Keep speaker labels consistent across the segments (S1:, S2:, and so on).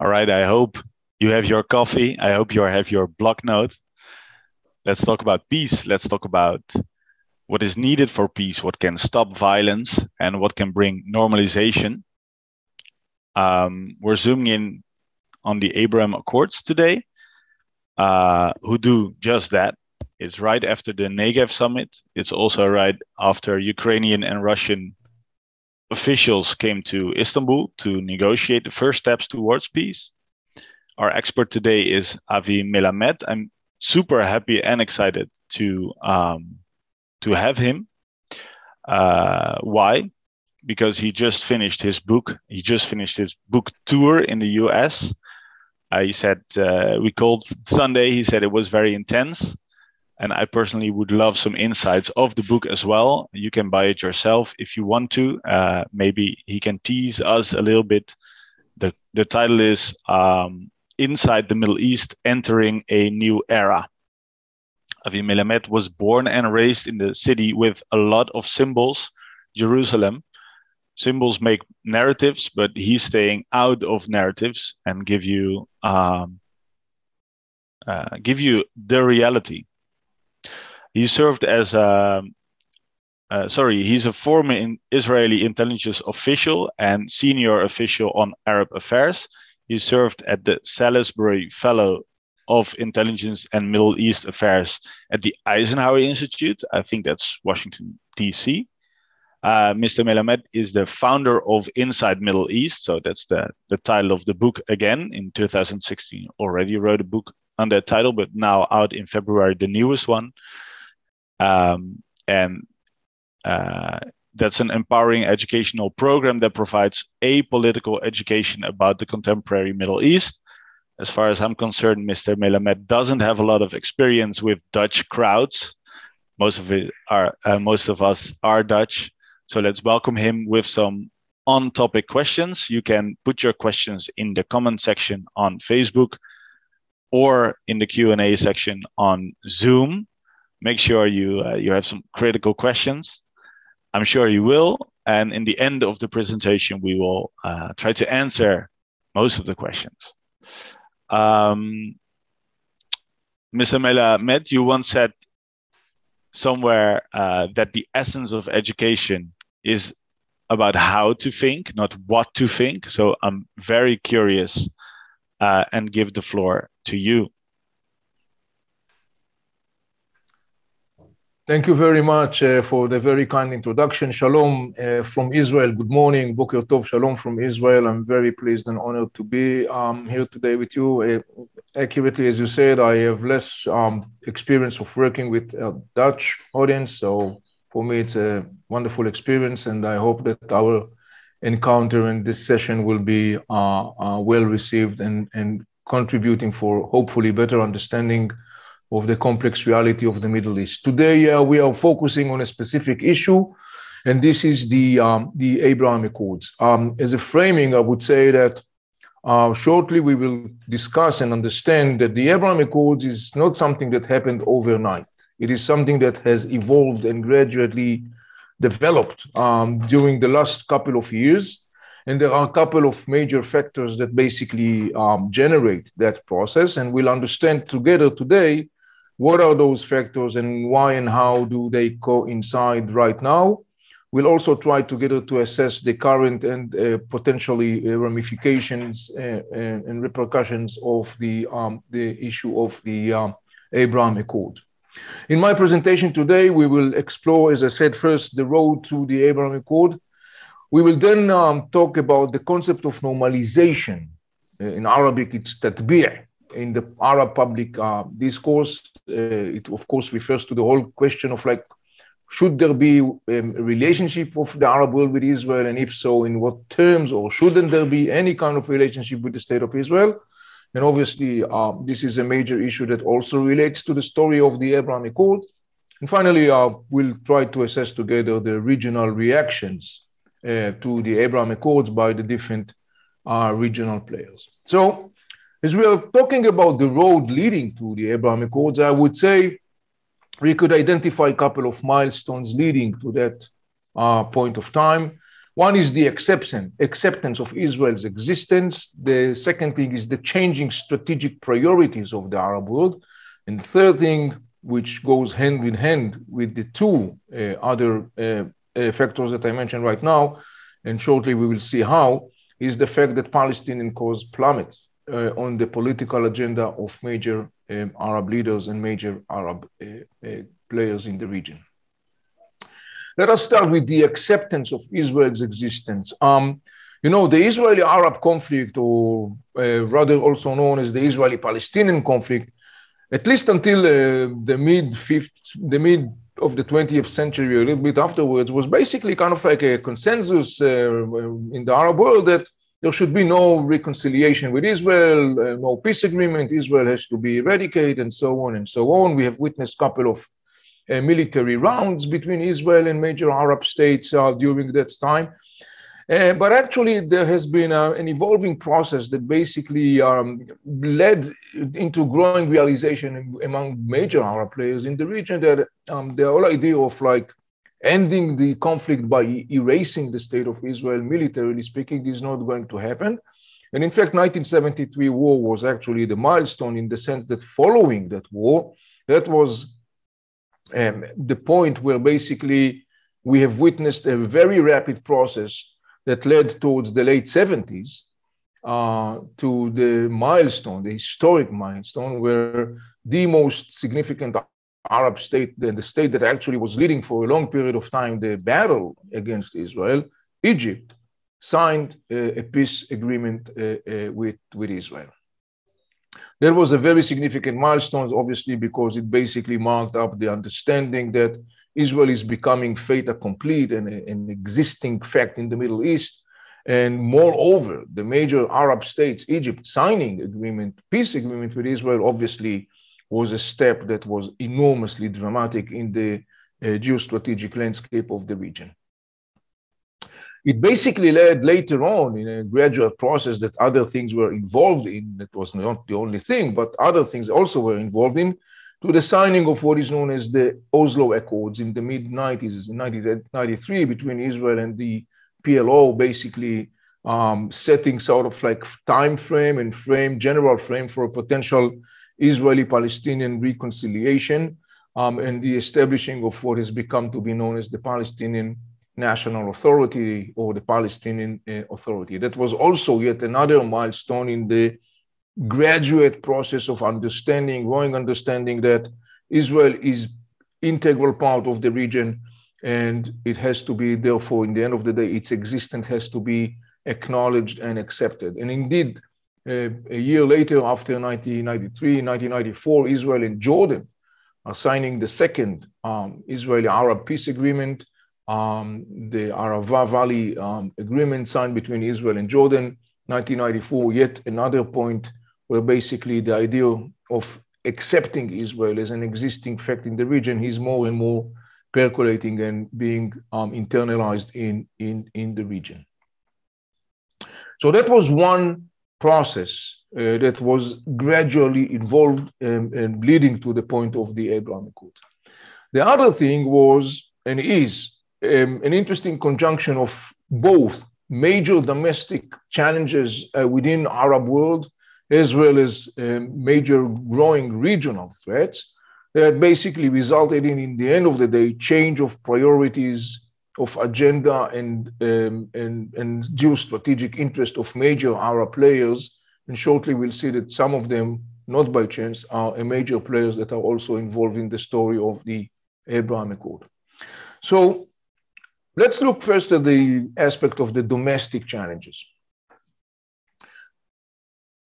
S1: All right, I hope you have your coffee. I hope you have your block note. Let's talk about peace. Let's talk about what is needed for peace, what can stop violence, and what can bring normalization. We're zooming in on the Abraham Accords today, who do just that. It's right after the Negev summit. It's also right after Ukrainian and Russian officials came to Istanbul to negotiate the first steps towards peace. Our expert today is Avi Melamed. I'm super happy and excited to have him. Why? Because he just finished his book. He just finished his book tour in the US. He said, we called Sunday, he said it was very intense. And I personally would love some insights of the book as well. You can buy it yourself if you want to. Maybe he can tease us a little bit. The title is Inside the Middle East, Entering a New Era. Avi Melamed was born and raised in the city with a lot of symbols, Jerusalem. Symbols make narratives, but he's staying out of narratives and give you the reality. He served as he's a former Israeli intelligence official and senior official on Arab affairs. He served at the Salisbury Fellow of Intelligence and Middle East Affairs at the Eisenhower Institute. I think that's Washington, D.C. Mr. Melamed is the founder of Inside Middle East. So that's the title of the book again. In 2016, already wrote a book on that title, but now out in February, the newest one. That's an empowering educational program that provides apolitical education about the contemporary Middle East. As far as I'm concerned, Mr. Melamed doesn't have a lot of experience with Dutch crowds. Most of us are Dutch. So let's welcome him with some on-topic questions. You can put your questions in the comment section on Facebook or in the Q&A section on Zoom. Make sure you have some critical questions. I'm sure you will. And in the end of the presentation, we will try to answer most of the questions. Mr. Melamed, you once said somewhere that the essence of education is about how to think, not what to think. So I'm very curious and give the floor to you.
S2: Thank you very much for the very kind introduction. Shalom from Israel. Good morning. Boker Tov. Shalom from Israel. I'm very pleased and honored to be here today with you. Accurately, as you said, I have less experience of working with a Dutch audience. So for me, it's a wonderful experience. And I hope that our encounter in this session will be well received and contributing for hopefully better understanding of the complex reality of the Middle East. Today, we are focusing on a specific issue, and this is the Abraham Accords. As a framing, I would say that shortly we will discuss and understand that the Abraham Accords is not something that happened overnight. It is something that has evolved and gradually developed during the last couple of years. And there are a couple of major factors that basically generate that process, and we'll understand together today what are those factors and why and how do they coincide right now. We'll also try together to assess the current and potentially ramifications and repercussions of the issue of the Abraham Accord. In my presentation today, we will explore, as I said, first the road to the Abraham Accord. We will then talk about the concept of normalization. In Arabic, it's tatbi'. In the Arab public discourse, it of course refers to the whole question of like, should there be a relationship of the Arab world with Israel? And if so, in what terms? Or shouldn't there be any kind of relationship with the state of Israel? And obviously, this is a major issue that also relates to the story of the Abraham Accord. And finally, we'll try to assess together the regional reactions to the Abraham Accords by the different regional players. So, as we are talking about the road leading to the Abraham Accords, I would say we could identify a couple of milestones leading to that point of time. One is the acceptance of Israel's existence. The second thing is the changing strategic priorities of the Arab world. And the third thing, which goes hand in hand with the two other factors that I mentioned right now, and shortly we will see how, is the fact that Palestinian cause plummets on the political agenda of major Arab leaders and major Arab players in the region. Let us start with the acceptance of Israel's existence. You know, the Israeli-Arab conflict, or rather also known as the Israeli-Palestinian conflict, at least until the mid of the 20th century, a little bit afterwards, was basically kind of like a consensus in the Arab world that there should be no reconciliation with Israel, no peace agreement, Israel has to be eradicated, and so on and so on. We have witnessed a couple of military rounds between Israel and major Arab states during that time. But actually, there has been an evolving process that basically led into growing realization among major Arab players in the region that the whole idea of like ending the conflict by erasing the state of Israel, militarily speaking, is not going to happen. And in fact, 1973 war was actually the milestone in the sense that following that war, that was the point where basically we have witnessed a very rapid process that led towards the late 70s to the milestone, the historic milestone, where the most significant Arab state, the state that actually was leading for a long period of time the battle against Israel, Egypt, signed a peace agreement with Israel. That was a very significant milestone, obviously, because it basically marked up the understanding that Israel is becoming fait accompli, an existing fact in the Middle East. And moreover, the major Arab states, Egypt, signing peace agreement with Israel, obviously was a step that was enormously dramatic in the geostrategic landscape of the region. It basically led later on in a gradual process that other things were involved in. That was not the only thing, but other things also were involved in, to the signing of what is known as the Oslo Accords in the mid-90s, in 1993, between Israel and the PLO, basically setting sort of like time frame and general frame for a potential Israeli-Palestinian reconciliation and the establishing of what has become to be known as the Palestinian National Authority or the Palestinian Authority. That was also yet another milestone in the graduate process of growing understanding that Israel is integral part of the region, and it has to be, therefore, in the end of the day, its existence has to be acknowledged and accepted. And indeed, a year later, after 1993, 1994, Israel and Jordan are signing the second Israeli-Arab peace agreement, the Arava Valley agreement signed between Israel and Jordan, 1994, yet another point where basically the idea of accepting Israel as an existing fact in the region is more and more percolating and being internalized in the region. So that was one process that was gradually involved and leading to the point of the Abraham Accords. The other thing was and is an interesting conjunction of both major domestic challenges within Arab world, as well as major growing regional threats that basically resulted in the end of the day, change of priorities, of agenda and geostrategic interest of major Arab players. And shortly we'll see that some of them, not by chance, are major players that are also involved in the story of the Abraham Accord. So let's look first at the aspect of the domestic challenges.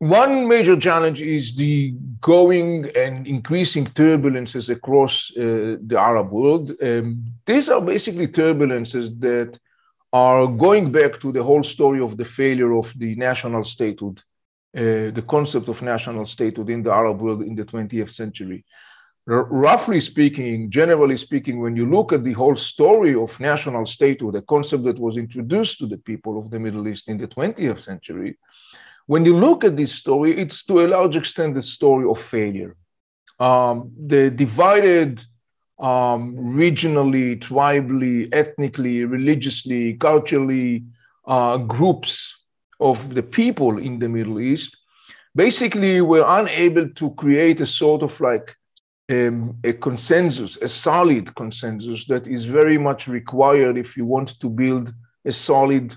S2: One major challenge is the growing and increasing turbulences across the Arab world. These are basically turbulences that are going back to the whole story of the failure of the national statehood, the concept of national statehood in the Arab world in the 20th century. Roughly speaking, generally speaking, when you look at the whole story of national statehood, a concept that was introduced to the people of the Middle East in the 20th century, when you look at this story, it's to a large extent the story of failure. The divided regionally, tribally, ethnically, religiously, culturally, groups of the people in the Middle East, basically were unable to create a sort of like a consensus, a solid consensus that is very much required if you want to build a solid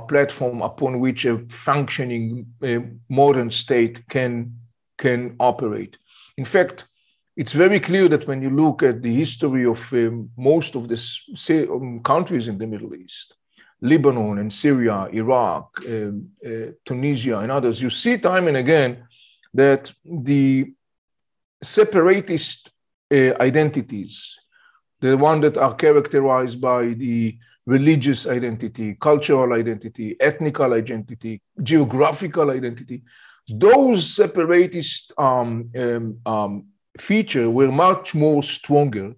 S2: platform upon which a functioning modern state can operate. In fact, it's very clear that when you look at the history of most of the countries in the Middle East, Lebanon and Syria, Iraq, Tunisia, and others, you see time and again that the separatist identities, the ones that are characterized by the religious identity, cultural identity, ethnical identity, geographical identity, those separatist features were much more stronger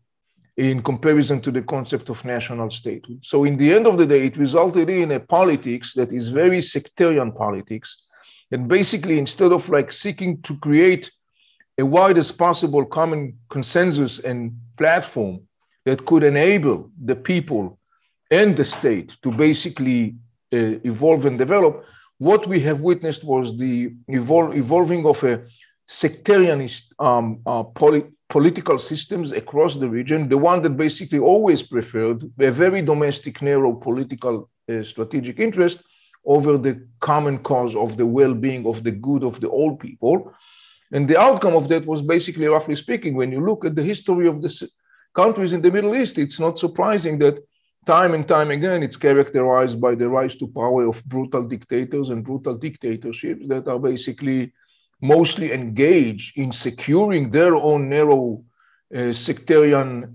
S2: in comparison to the concept of national statehood. So in the end of the day, it resulted in a politics that is very sectarian politics. And basically, instead of like seeking to create a wide as possible common consensus and platform that could enable the people and the state to basically evolve and develop, what we have witnessed was the evolving of a sectarianist political systems across the region, the one that basically always preferred a very domestic, narrow political strategic interest over the common cause of the well-being, of the good of the all people. And the outcome of that was basically, roughly speaking, when you look at the history of the countries in the Middle East, it's not surprising that time and time again, it's characterized by the rise to power of brutal dictators and brutal dictatorships that are basically mostly engaged in securing their own narrow sectarian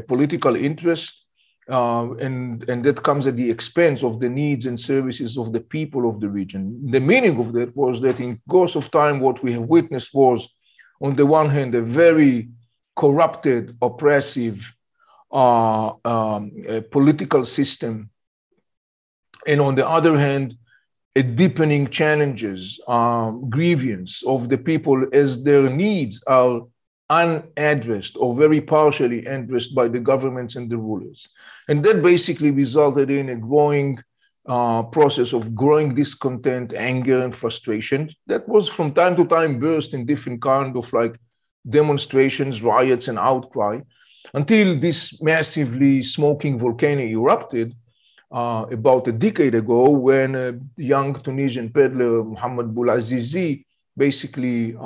S2: political interest. And that comes at the expense of the needs and services of the people of the region. The meaning of that was that in course of time, what we have witnessed was, on the one hand, a very corrupted, oppressive political system. And on the other hand, a deepening challenges, grievance of the people as their needs are unaddressed or very partially addressed by the governments and the rulers. And that basically resulted in a growing process of growing discontent, anger, and frustration that was from time to time burst in different kind of like demonstrations, riots, and outcry, until this massively smoking volcano erupted about a decade ago, when a young Tunisian peddler, Mohammed Boulazizi, basically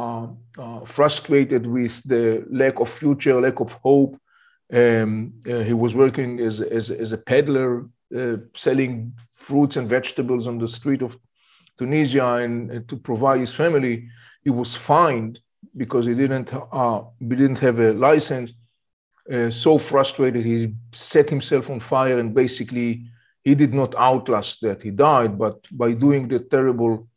S2: frustrated with the lack of future, lack of hope. He was working as a peddler, selling fruits and vegetables on the street of Tunisia, and to provide his family. He was fined because he didn't have a license. So frustrated, he set himself on fire, and basically he did not outlast that. He died, but by doing the terrible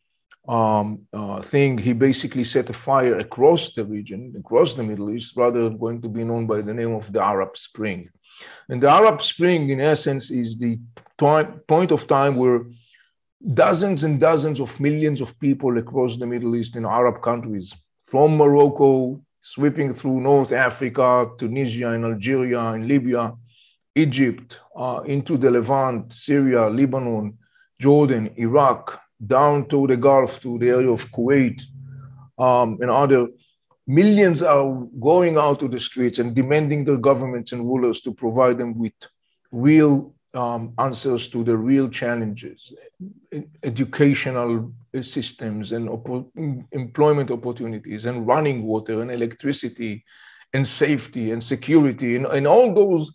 S2: thing, he basically set a fire across the region, across the Middle East, rather than going to be known by the name of the Arab Spring. And the Arab Spring, in essence, is the point of time where dozens and dozens of millions of people across the Middle East in Arab countries, from Morocco, sweeping through North Africa, Tunisia, and Algeria, and Libya, Egypt, into the Levant, Syria, Lebanon, Jordan, Iraq, down to the Gulf, to the area of Kuwait, and other. Millions are going out to the streets and demanding their governments and rulers to provide them with real answers to the real challenges, educational systems and employment opportunities and running water and electricity and safety and security and all those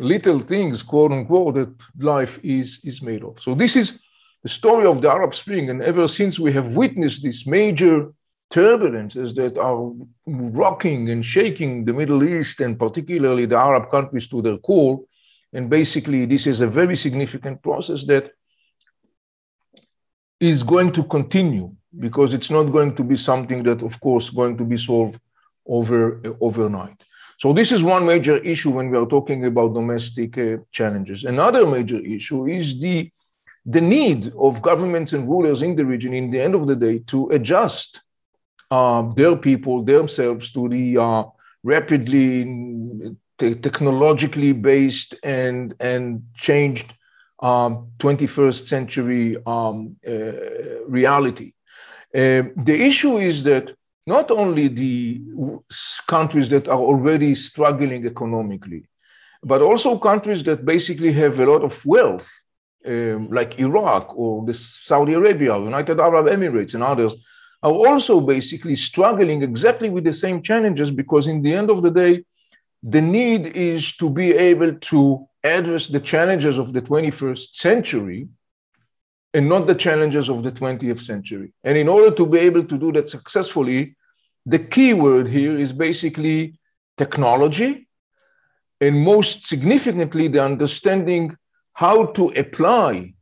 S2: little things, quote unquote, that life is made of. So this is the story of the Arab Spring. And ever since we have witnessed these major turbulences that are rocking and shaking the Middle East and particularly the Arab countries to their core. And basically, this is a very significant process that is going to continue, because it's not going to be something that, of course, going to be solved overnight. So this is one major issue when we are talking about domestic challenges. Another major issue is the need of governments and rulers in the region, in the end of the day, to adjust their people, themselves, to the rapidly technologically based and changed 21st century reality. The issue is that not only the countries that are already struggling economically, but also countries that basically have a lot of wealth, like Iraq or the Saudi Arabia, United Arab Emirates and others, are also basically struggling exactly with the same challenges, because in the end of the day, the need is to be able to address the challenges of the 21st century and not the challenges of the 20th century. And in order to be able to do that successfully, the key word here is basically technology, and most significantly, the understanding how to apply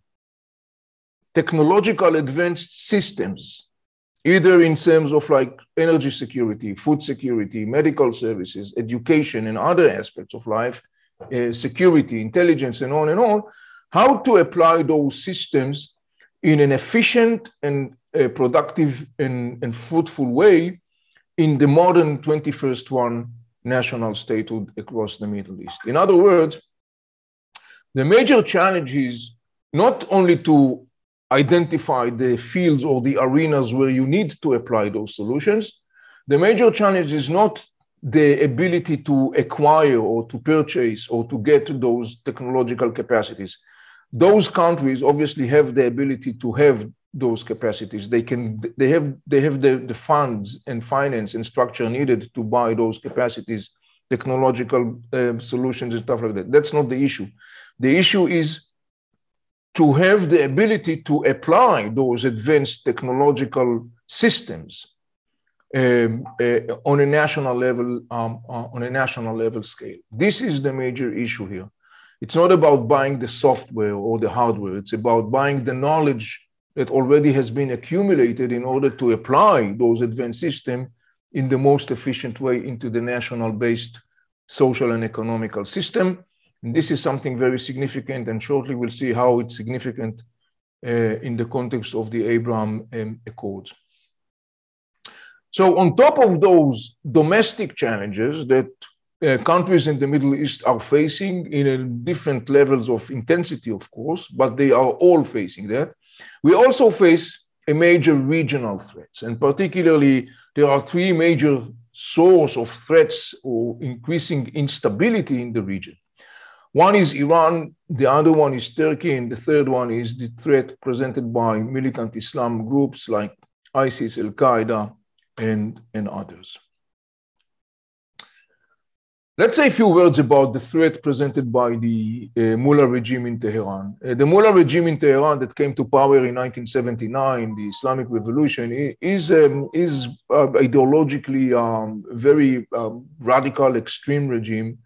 S2: technological advanced systems, either in terms of like energy security, food security, medical services, education, and other aspects of life, security, intelligence, and on, how to apply those systems in an efficient and productive and fruitful way in the modern 21st one national statehood across the Middle East. In other words, the major challenge is not only to identify the fields or the arenas where you need to apply those solutions. The major challenge is not the ability to acquire or to purchase or to get those technological capacities. Those countries obviously have the ability to have those capacities. They have the funds and finance and structure needed to buy those capacities, technological solutions and stuff like that. That's not the issue. The issue is to have the ability to apply those advanced technological systems on a national level, scale. This is the major issue here. It's not about buying the software or the hardware. It's about buying the knowledge that already has been accumulated in order to apply those advanced systems in the most efficient way into the national-based social and economical system. And this is something very significant, and shortly we'll see how it's significant in the context of the Abraham Accords. So on top of those domestic challenges that countries in the Middle East are facing in different levels of intensity, of course, but they are all facing that, we also face a major regional threats. And particularly, there are three major sources of threats or increasing instability in the region. One is Iran, the other one is Turkey, and the third one is the threat presented by militant Islam groups like ISIS, Al-Qaeda, and others. Let's say a few words about the threat presented by the Mullah regime in Tehran. The Mullah regime in Tehran that came to power in 1979, the Islamic Revolution, is ideologically very radical, extreme regime,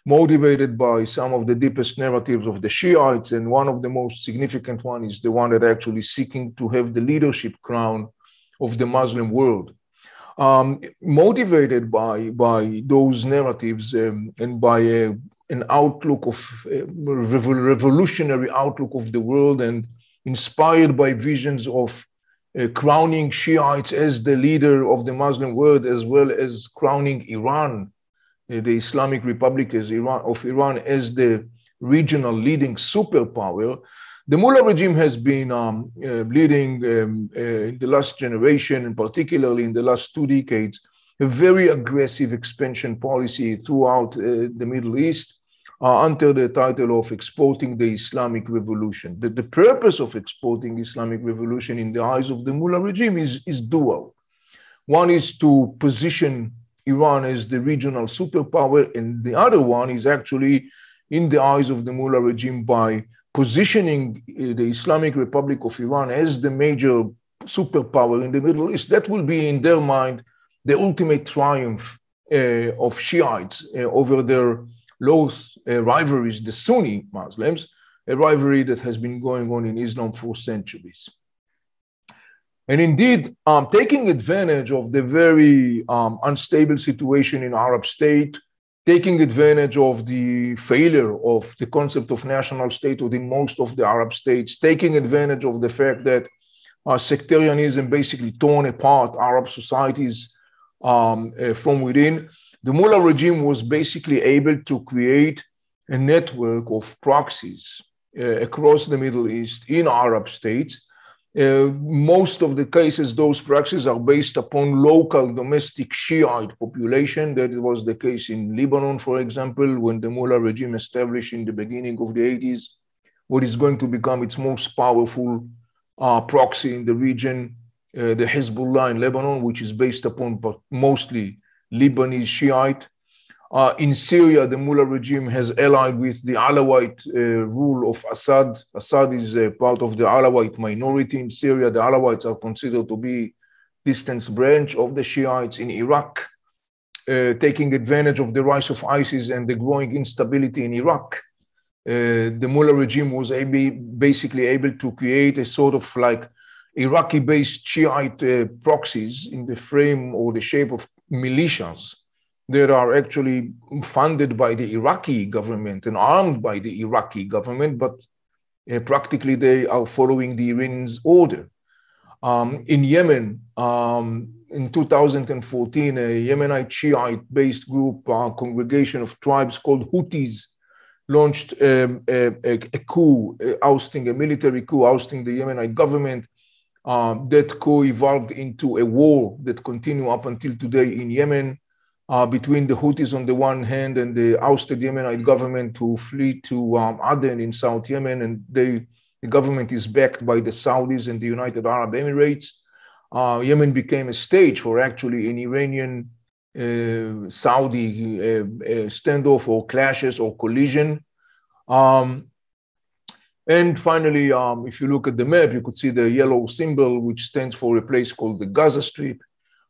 S2: motivated by some of the deepest narratives of the Shiites, and one of the most significant one is the one that actually seeking to have the leadership crown of the Muslim world. Motivated by those narratives and by an outlook of revolutionary outlook of the world, and inspired by visions of crowning Shiites as the leader of the Muslim world, as well as crowning Iran, the Islamic Republic of Iran, as the regional leading superpower. The Mullah regime has been leading in the last generation, and particularly in the last 2 decades, a very aggressive expansion policy throughout the Middle East under the title of exporting the Islamic Revolution. The purpose of exporting Islamic Revolution in the eyes of the Mullah regime is dual. One is to position Iran as the regional superpower, and the other one is actually in the eyes of the Mullah regime by positioning the Islamic Republic of Iran as the major superpower in the Middle East. That will be, in their mind, the ultimate triumph of Shiites over their close rivalries, the Sunni Muslims, a rivalry that has been going on in Islam for centuries. And indeed, taking advantage of the very unstable situation in Arab state, taking advantage of the failure of the concept of national statehood in most of the Arab states, taking advantage of the fact that sectarianism basically torn apart Arab societies from within, the mullah regime was basically able to create a network of proxies across the Middle East in Arab states. Most of the cases, those proxies are based upon local domestic Shiite population. That was the case in Lebanon, for example, when the mullah regime established in the beginning of the 80s what is going to become its most powerful proxy in the region, the Hezbollah in Lebanon, which is based upon mostly Lebanese Shiite. In Syria, the mullah regime has allied with the Alawite rule of Assad. Assad is a part of the Alawite minority in Syria. The Alawites are considered to be distant branch of the Shiites in Iraq, taking advantage of the rise of ISIS and the growing instability in Iraq. The mullah regime was basically able to create a sort of like Iraqi-based Shiite proxies in the frame or the shape of militias that are actually funded by the Iraqi government and armed by the Iraqi government, but practically they are following the Iranians' order. In Yemen, in 2014, a Yemenite Shiite-based group, congregation of tribes called Houthis, launched a coup, a military coup, ousting the Yemenite government. That coup evolved into a war that continues up until today in Yemen, between the Houthis on the one hand and the ousted Yemenite government who flee to Aden in South Yemen, and the government is backed by the Saudis and the United Arab Emirates. Yemen became a stage for actually an Iranian Saudi standoff or clashes or collision. And finally, if you look at the map, you could see the yellow symbol, which stands for a place called the Gaza Strip.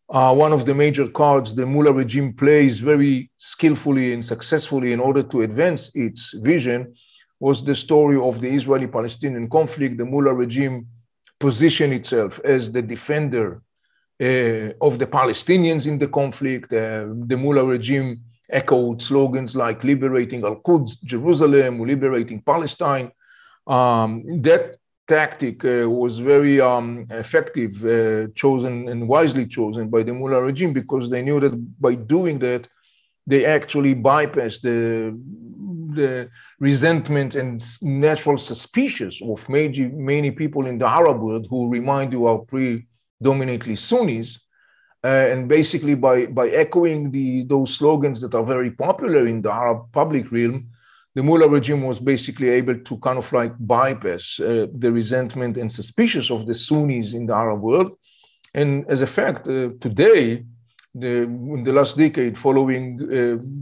S2: One of the major cards the mullah regime plays very skillfully and successfully in order to advance its vision was the story of the Israeli-Palestinian conflict. The mullah regime positioned itself as the defender of the Palestinians in the conflict. The mullah regime echoed slogans like liberating Al-Quds, Jerusalem, liberating Palestine. That tactic was very effective, chosen and wisely chosen by the mullah regime, because they knew that by doing that, they actually bypassed the resentment and natural suspicions of many people in the Arab world who, remind you, are predominantly Sunnis. And basically by echoing those slogans that are very popular in the Arab public realm, the mullah regime was basically able to kind of like bypass the resentment and suspicions of the Sunnis in the Arab world. And as a fact, today, in the last decade, following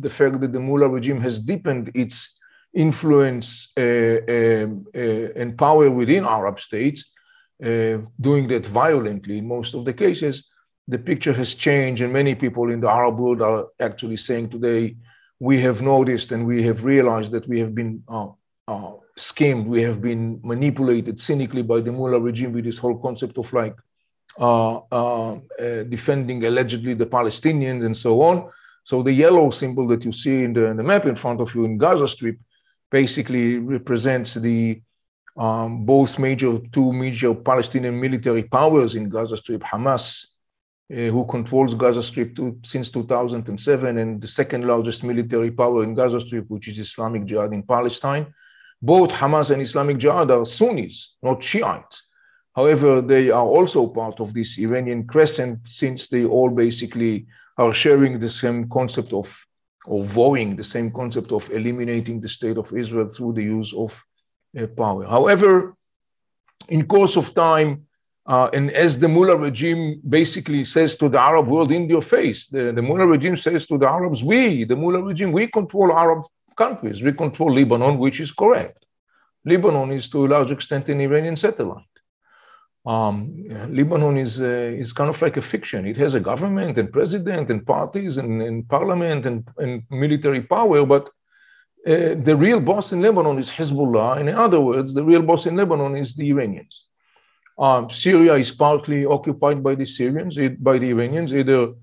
S2: the fact that the mullah regime has deepened its influence and power within Arab states, doing that violently in most of the cases, the picture has changed, and many people in the Arab world are actually saying today, we have noticed and we have realized that we have been schemed, we have been manipulated cynically by the mullah regime with this whole concept of like defending allegedly the Palestinians and so on. So the yellow symbol that you see in the map in front of you in Gaza Strip basically represents the two major Palestinian military powers in Gaza Strip, Hamas, who controls Gaza Strip since 2007, and the second largest military power in Gaza Strip, which is Islamic Jihad in Palestine. Both Hamas and Islamic Jihad are Sunnis, not Shiites. However, they are also part of this Iranian crescent, since they all basically are sharing the same concept of, or vowing the same concept of eliminating the state of Israel through the use of power. However, in course of time, and as the mullah regime basically says to the Arab world in your face, the mullah regime says to the Arabs, the mullah regime, we control Arab countries. We control Lebanon, which is correct. Lebanon is to a large extent an Iranian satellite. Lebanon is kind of like a fiction. It has a government and president and parties and parliament and military power, but the real boss in Lebanon is Hezbollah. In other words, the real boss in Lebanon is the Iranians. Syria is partly occupied by the Iranians, either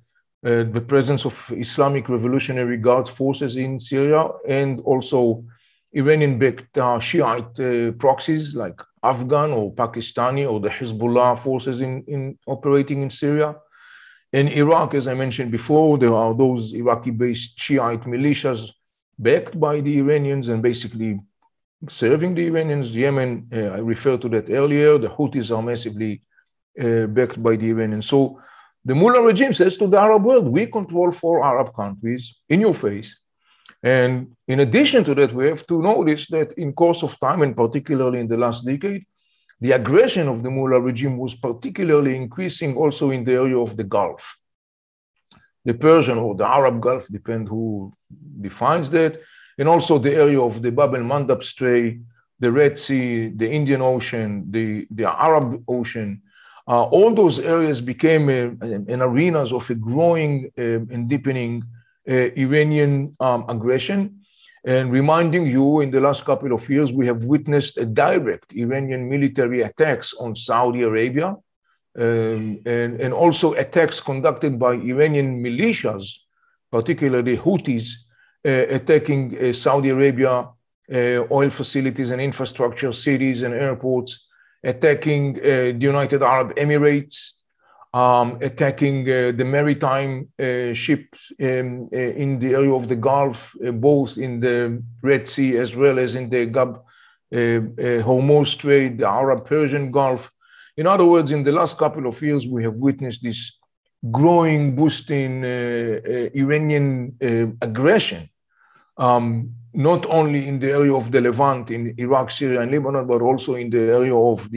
S2: the presence of Islamic Revolutionary Guards forces in Syria and also Iranian-backed Shiite proxies like Afghan or Pakistani or the Hezbollah forces in operating in Syria. In Iraq, as I mentioned before, there are those Iraqi-based Shiite militias backed by the Iranians and basically serving the Iranians. Yemen, I referred to that earlier. The Houthis are massively backed by the Iranians. So the Mullah regime says to the Arab world, we control 4 Arab countries in your face. And in addition to that, we have to notice that in course of time, and particularly in the last decade, the aggression of the Mullah regime was particularly increasing also in the area of the Gulf. The Persian or the Arab Gulf, depend who defines that, and also the area of the Bab el-Mandab Strait, the Red Sea, the Indian Ocean, the Arab Ocean. All those areas became an arenas of a growing and deepening Iranian aggression. And reminding you, in the last couple of years, we have witnessed a direct Iranian military attacks on Saudi Arabia, and also attacks conducted by Iranian militias, particularly Houthis, attacking Saudi Arabia, oil facilities and infrastructure, cities and airports, attacking the United Arab Emirates, attacking the maritime ships in the area of the Gulf, both in the Red Sea as well as in the Hormuz Strait, the Arab-Persian Gulf. In other words, in the last couple of years, we have witnessed this growing, boosting Iranian aggression, not only in the area of the Levant, in Iraq, Syria, and Lebanon, but also in the area of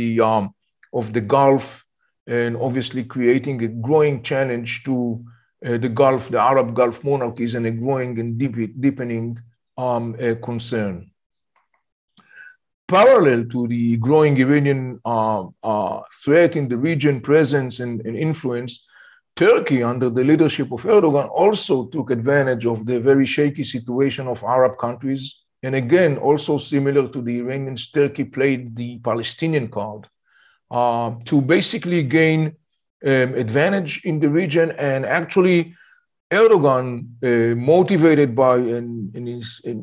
S2: the Gulf, and obviously creating a growing challenge to the Gulf, the Arab Gulf monarchies, and a growing and deepening concern. Parallel to the growing Iranian threat in the region, presence and influence, Turkey, under the leadership of Erdogan, also took advantage of the very shaky situation of Arab countries. And again, also similar to the Iranians, Turkey played the Palestinian card to basically gain advantage in the region. And actually, Erdogan, motivated by an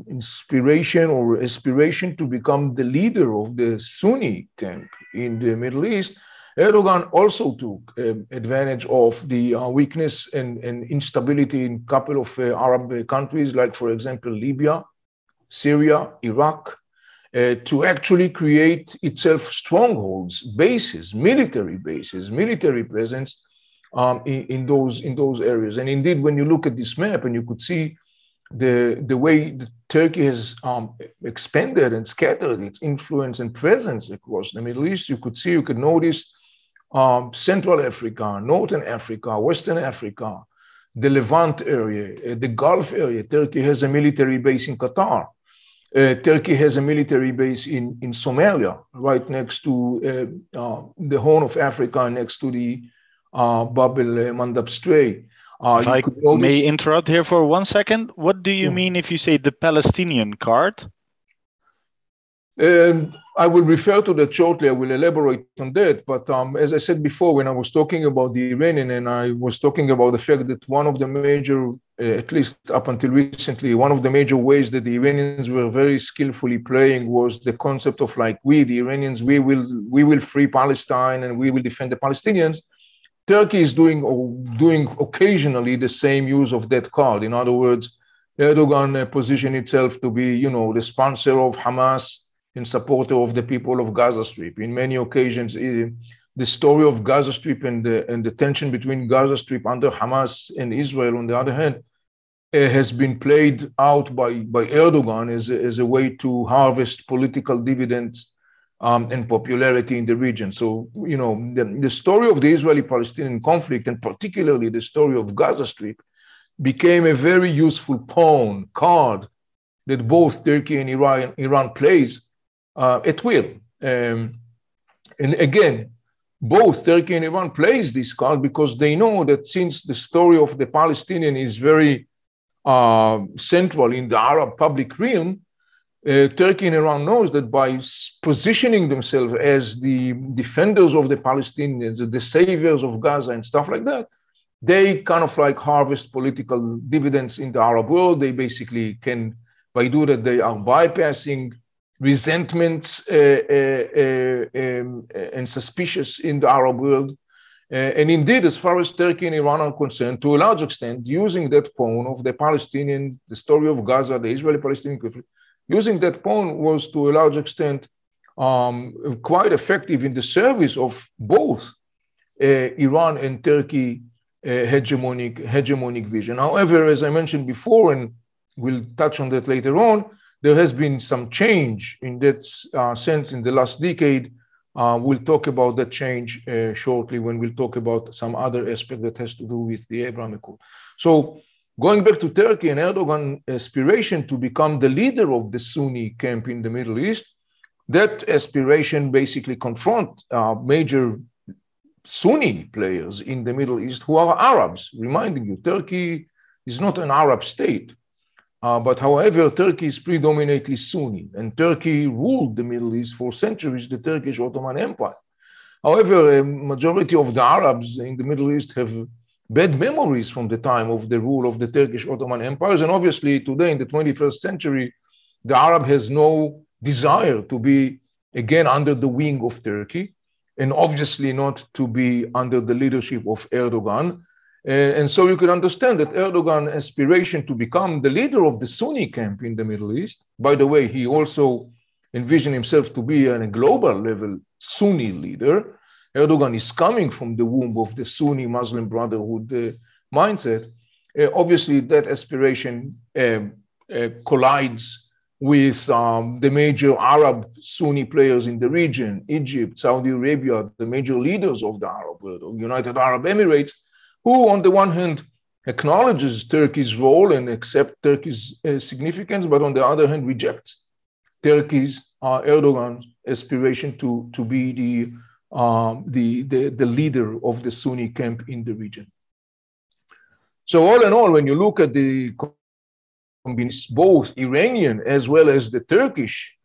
S2: inspiration or aspiration to become the leader of the Sunni camp in the Middle East, Erdogan also took advantage of the weakness and instability in a couple of Arab countries, like, for example, Libya, Syria, Iraq, to actually create itself strongholds, bases, military presence in those areas. And indeed, when you look at this map and you could see the way Turkey has expanded and scattered its influence and presence across the Middle East, you could notice Central Africa, Northern Africa, Western Africa, the Levant area, the Gulf area. Turkey has a military base in Qatar. Turkey has a military base in Somalia, right next to the Horn of Africa, next to the Bab el-Mandab Strait.
S1: If I may interrupt here for 1 second, what do you mean if you say the Palestinian card?
S2: I will refer to that shortly. I will elaborate on that. But as I said before, when I was talking about the Iranian, and I was talking about the fact that one of the major, at least up until recently, one of the major ways that the Iranians were very skillfully playing was the concept of, like, we, the Iranians, we will free Palestine and we will defend the Palestinians. Turkey is doing occasionally the same use of that card. In other words, Erdogan positioned itself to be, the sponsor of Hamas and supporter of the people of Gaza Strip. In many occasions, the story of Gaza Strip and the tension between Gaza Strip under Hamas and Israel, on the other hand, has been played out by Erdogan as a way to harvest political dividends and popularity in the region. So, the story of the Israeli-Palestinian conflict, and particularly the story of Gaza Strip, became a very useful pawn, card, that both Turkey and Iran plays at will. And again, both Turkey and Iran plays this card because they know that since the story of the Palestinian is very central in the Arab public realm, Turkey and Iran knows that by positioning themselves as the defenders of the Palestinians, the saviors of Gaza and stuff like that, they kind of like harvest political dividends in the Arab world. They basically can, by doing that, they are bypassing resentments and suspicious in the Arab world. And indeed, as far as Turkey and Iran are concerned, to a large extent, using that pawn of the Palestinian, the story of Gaza, the Israeli-Palestinian conflict, using that pawn was to a large extent quite effective in the service of both Iran and Turkey hegemonic vision. However, as I mentioned before, and we'll touch on that later on, there has been some change in that sense in the last decade. We'll talk about that change shortly when we'll talk about some other aspect that has to do with the Abraham Accord. So going back to Turkey and Erdogan's aspiration to become the leader of the Sunni camp in the Middle East, that aspiration basically confront major Sunni players in the Middle East who are Arabs, reminding you, Turkey is not an Arab state. But however, Turkey is predominantly Sunni, and Turkey ruled the Middle East for centuries, the Turkish Ottoman Empire. However, a majority of the Arabs in the Middle East have bad memories from the time of the rule of the Turkish Ottoman empires. And obviously today in the 21st century, the Arab has no desire to be again under the wing of Turkey, and obviously not to be under the leadership of Erdogan. And so you can understand that Erdogan's aspiration to become the leader of the Sunni camp in the Middle East, by the way, he also envisioned himself to be on a global level Sunni leader. Erdogan is coming from the womb of the Sunni Muslim Brotherhood mindset. Obviously, that aspiration collides with the major Arab Sunni players in the region, Egypt, Saudi Arabia, the major leaders of the Arab world, United Arab Emirates, who on the one hand acknowledges Turkey's role and accepts Turkey's significance, but on the other hand rejects Turkey's, Erdogan's aspiration to be the leader of the Sunni camp in the region. So all in all, when you look at the both Iranian as well as the Turkish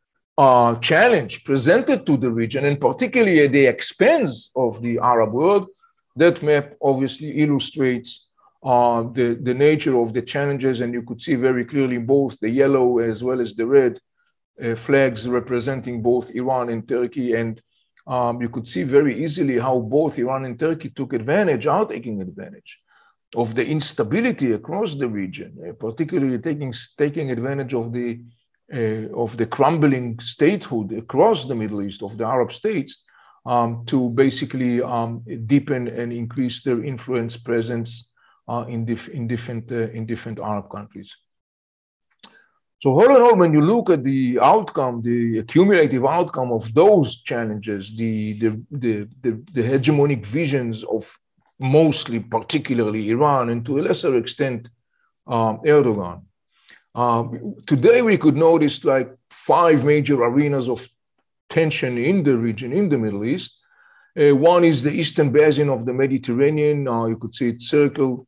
S2: challenge presented to the region, and particularly at the expense of the Arab world, that map obviously illustrates the nature of the challenges, and you could see very clearly both the yellow as well as the red flags representing both Iran and Turkey, and you could see very easily how both Iran and Turkey are taking advantage of the instability across the region, particularly taking advantage of the crumbling statehood across the Middle East of the Arab states, to basically deepen and increase their influence presence in different Arab countries. So all in all, when you look at the outcome, the accumulative outcome of those challenges, the hegemonic visions of mostly, particularly Iran, and to a lesser extent, Erdogan. Today we could notice like 5 major arenas of tension in the region, in the Middle East. One is the eastern basin of the Mediterranean. You could see it circled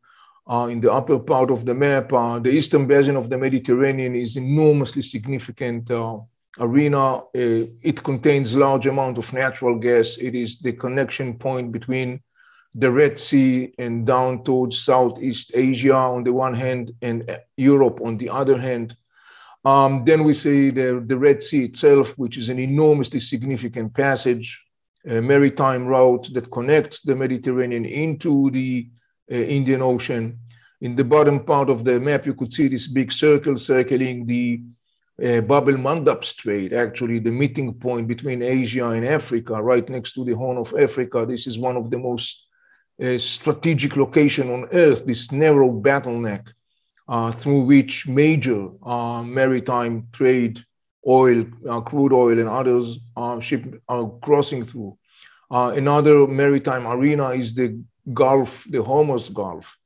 S2: in the upper part of the map. The eastern basin of the Mediterranean is enormously significant arena. It contains large amount of natural gas. It is the connection point between the Red Sea and down towards Southeast Asia on the one hand and Europe on the other hand. Then we see the Red Sea itself, which is an enormously significant passage, a maritime route that connects the Mediterranean into the Indian Ocean. In the bottom part of the map, you could see this big circle circling the Bab el-Mandab Strait, actually the meeting point between Asia and Africa, right next to the Horn of Africa. This is one of the most strategic locations on Earth, this narrow bottleneck through which major maritime trade, oil, crude oil and others ships are crossing through. Another maritime arena is the Gulf, the Hormuz Gulf,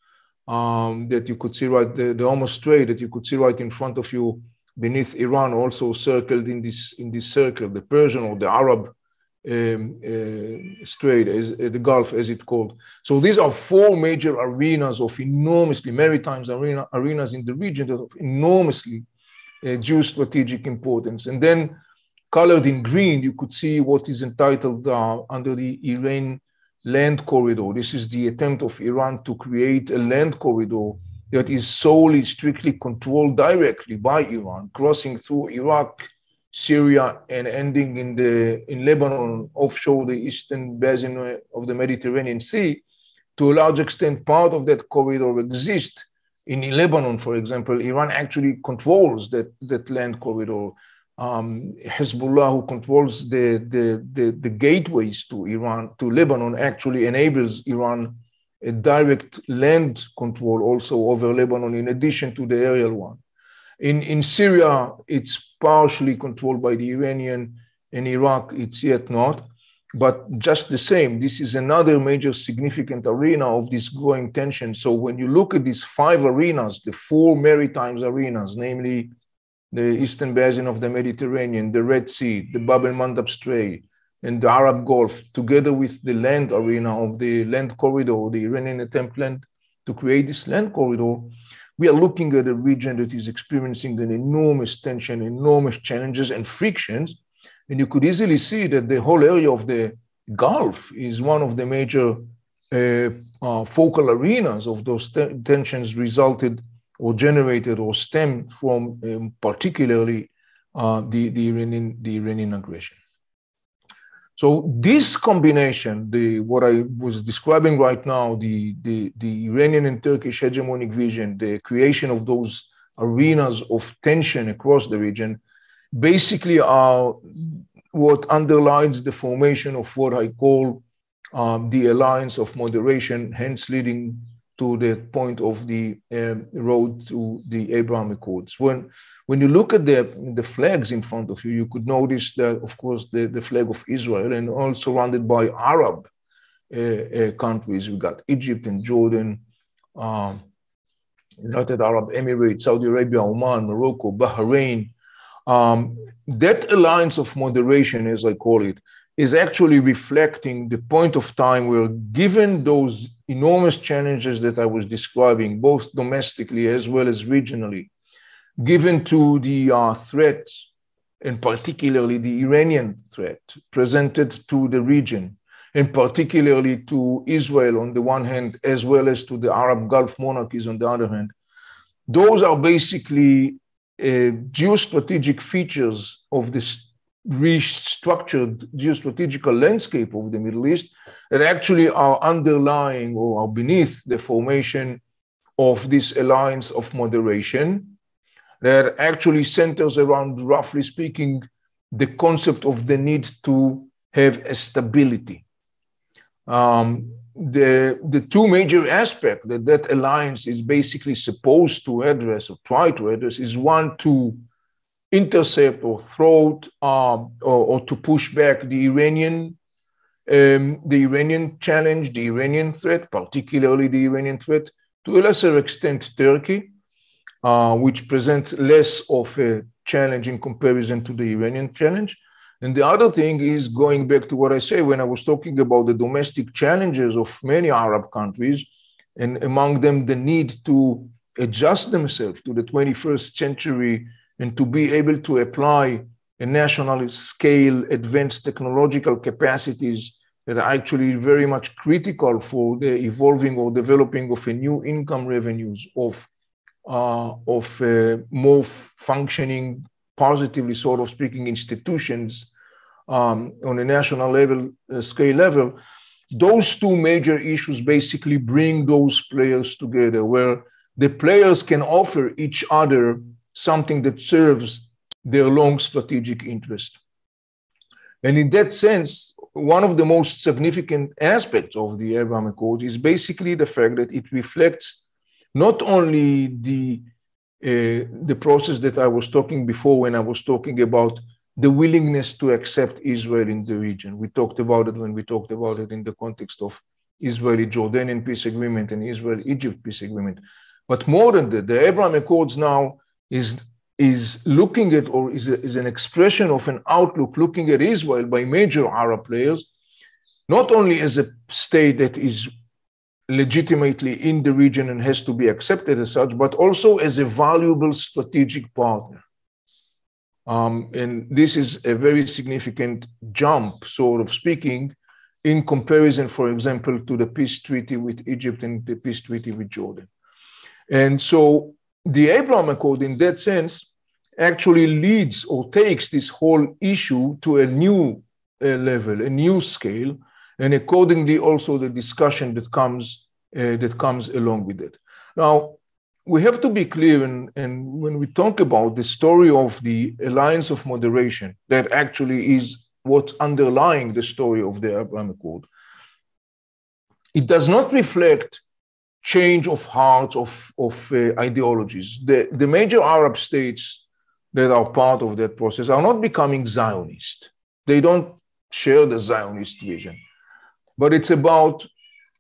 S2: that you could see right, the Hormuz Strait that you could see right in front of you beneath Iran, also circled in this circle, the Persian or the Arab Strait, the Gulf as it's called. So these are 4 major arenas of enormously, maritime arenas in the region that of enormously geostrategic importance. And then colored in green, you could see what is entitled under the Iran land corridor. This is the attempt of Iran to create a land corridor that is solely, strictly controlled directly by Iran, crossing through Iraq, Syria and ending in Lebanon, offshore the eastern basin of the Mediterranean Sea, to a large extent, part of that corridor exists. In Lebanon, for example, Iran actually controls that land corridor. Hezbollah, who controls the gateways to Iran, to Lebanon, actually enables Iran a direct land control also over Lebanon, in addition to the aerial one. In Syria, it's partially controlled by the Iranian. In Iraq, it's yet not. But just the same, this is another major significant arena of this growing tension. So when you look at these 5 arenas, the 4 maritime arenas, namely the eastern basin of the Mediterranean, the Red Sea, the Bab el-Mandab Strait, and the Arab Gulf, together with the land arena of the land corridor, the Iranian attempt to create this land corridor, we are looking at a region that is experiencing an enormous tension, enormous challenges and frictions. And you could easily see that the whole area of the Gulf is one of the major focal arenas of those tensions resulted or generated or stemmed from particularly the Iranian aggression. So this combination, what I was describing right now, the Iranian and Turkish hegemonic vision, the creation of those arenas of tension across the region, basically are what underlines the formation of what I call the alliance of moderation, hence leading to the point of the road to the Abraham Accords. When you look at the flags in front of you, you could notice that, of course, the flag of Israel, and all surrounded by Arab countries. We got Egypt and Jordan, United Arab Emirates, Saudi Arabia, Oman, Morocco, Bahrain. That alliance of moderation, as I call it, is actually reflecting the point of time where, given those enormous challenges that I was describing, both domestically as well as regionally, given to the threats, and particularly the Iranian threat presented to the region, and particularly to Israel on the one hand, as well as to the Arab Gulf monarchies on the other hand, those are basically geostrategic features of this restructured geostrategical landscape of the Middle East that actually are underlying or are beneath the formation of this alliance of moderation that actually centers around, roughly speaking, the concept of the need to have a stability. The 2 major aspects that alliance is basically supposed to address or try to address is, one, to intercept or thwart or to push back the Iranian challenge, the Iranian threat, particularly the Iranian threat, to a lesser extent Turkey, which presents less of a challenge in comparison to the Iranian challenge. And the other thing is, going back to what I say when I was talking about the domestic challenges of many Arab countries, and among them the need to adjust themselves to the 21st century and to be able to apply a national scale advanced technological capacities that are actually very much critical for the evolving or developing of a new income revenues of more functioning, positively sort of speaking, institutions on a national level, scale level. Those 2 major issues basically bring those players together, where the players can offer each other something that serves their long strategic interest. And in that sense, one of the most significant aspects of the Abraham Accords is basically the fact that it reflects not only the process that I was talking before when I was talking about the willingness to accept Israel in the region. We talked about it when we talked about it in the context of Israeli-Jordanian peace agreement and Israel-Egypt peace agreement. But more than that, the Abraham Accords now is looking at, or is an expression of an outlook looking at Israel by major Arab players, not only as a state that is legitimately in the region and has to be accepted as such, but also as a valuable strategic partner. And this is a very significant jump, sort of speaking, in comparison, for example, to the peace treaty with Egypt and the peace treaty with Jordan. And so the Abraham Accord, in that sense, actually leads or takes this whole issue to a new level, a new scale, and accordingly also the discussion that comes along with it. Now, we have to be clear, and when we talk about the story of the Alliance of Moderation, that actually is what's underlying the story of the Abraham Accord, it does not reflect change of hearts, of ideologies. The major Arab states that are part of that process are not becoming Zionist. They don't share the Zionist vision, but it's about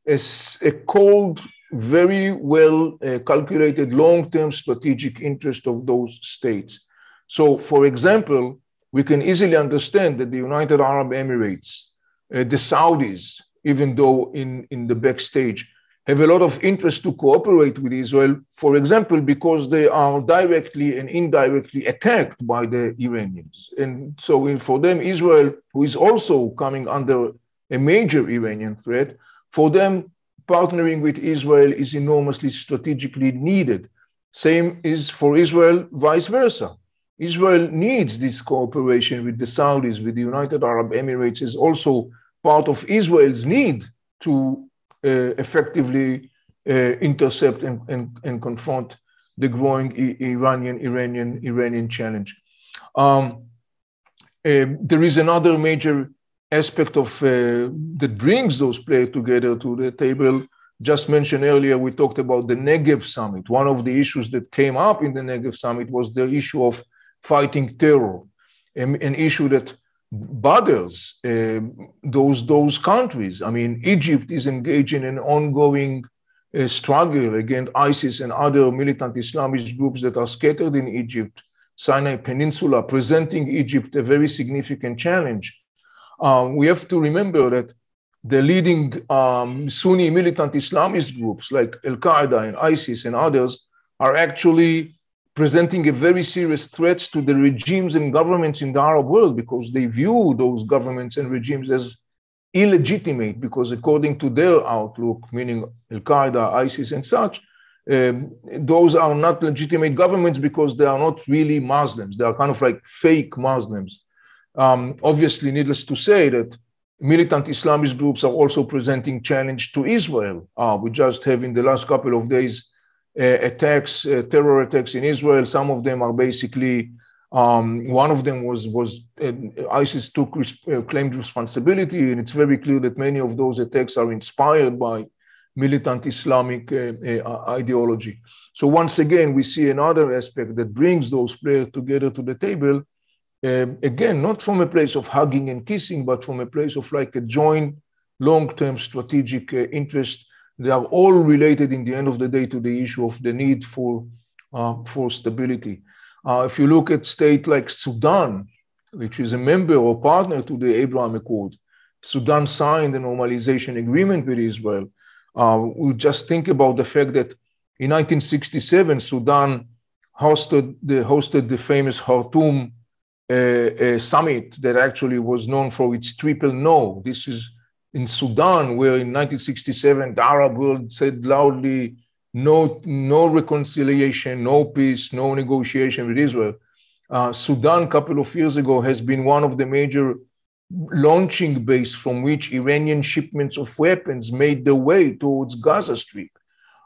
S2: a cold, very well calculated long-term strategic interest of those states. So, for example, we can easily understand that the United Arab Emirates, the Saudis, even though in the backstage, have a lot of interest to cooperate with Israel, for example, because they are directly and indirectly attacked by the Iranians. And so for them, Israel, who is also coming under a major Iranian threat, for them, partnering with Israel is enormously strategically needed. Same is for Israel, vice versa. Israel needs this cooperation with the Saudis, with the United Arab Emirates, is also part of Israel's need to effectively intercept and confront the growing Iranian challenge. There is another major aspect of that brings those players together to the table. Just mentioned earlier, we talked about the Negev summit. One of the issues that came up in the Negev summit was the issue of fighting terror, an issue that bothers those countries. I mean, Egypt is engaged in an ongoing struggle against ISIS and other militant Islamist groups that are scattered in Egypt, Sinai Peninsula, presenting Egypt a very significant challenge. We have to remember that the leading Sunni militant Islamist groups like Al-Qaeda and ISIS and others are actually presenting a very serious threat to the regimes and governments in the Arab world, because they view those governments and regimes as illegitimate, because according to their outlook, meaning Al-Qaeda, ISIS and such, those are not legitimate governments because they are not really Muslims. They are kind of like fake Muslims. Obviously, needless to say that militant Islamist groups are also presenting challenge to Israel. We just have in the last couple of days attacks, terror attacks in Israel. Some of them are basically, one of them was ISIS claimed responsibility, and it's very clear that many of those attacks are inspired by militant Islamic ideology. So once again, we see another aspect that brings those players together to the table. Again, not from a place of hugging and kissing, but from a place of like a joint long-term strategic interest. They are all related in the end of the day to the issue of the need for stability. If you look at state like Sudan, which is a member or partner to the Abraham Accord, Sudan signed a normalization agreement with Israel. We just think about the fact that in 1967, Sudan hosted the famous Khartoum summit that actually was known for its triple no. This is in Sudan, where in 1967, the Arab world said loudly, no reconciliation, no peace, no negotiation with Israel. Sudan, a couple of years ago, has been one of the major launching base from which Iranian shipments of weapons made their way towards Gaza Strip.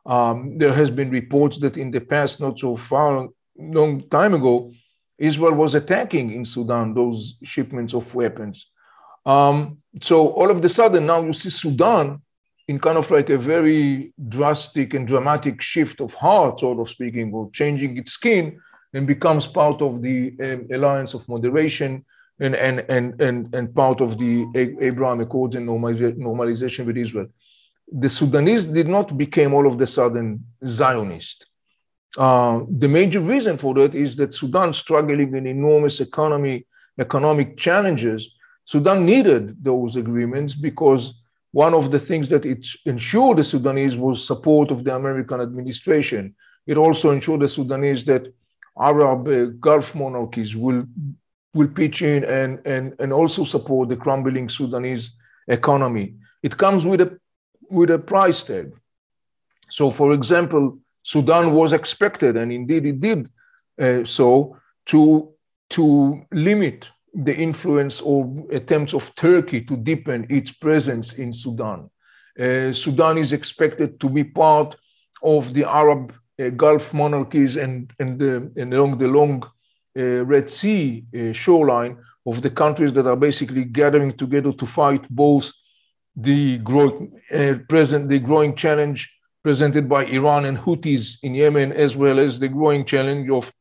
S2: There has been reports that in the past, not so far, long time ago, Israel was attacking in Sudan those shipments of weapons. So all of a sudden, now you see Sudan in kind of like a very drastic and dramatic shift of heart, sort of speaking, or changing its skin, and becomes part of the Alliance of Moderation and part of the Abraham Accords and normalization with Israel. The Sudanese did not become all of a sudden Zionist. The major reason for that is that Sudan, struggling in enormous economic challenges, Sudan needed those agreements because one of the things that it ensured the Sudanese was support of the American administration. It also ensured the Sudanese that Arab Gulf monarchies will pitch in and also support the crumbling Sudanese economy. It comes with a price tag. So, for example, Sudan was expected, and indeed it did so, to limit the influence or attempts of Turkey to deepen its presence in Sudan. Sudan is expected to be part of the Arab Gulf monarchies and along the long Red Sea shoreline of the countries that are basically gathering together to fight both the growing challenge presented by Iran and Houthis in Yemen, as well as the growing challenge of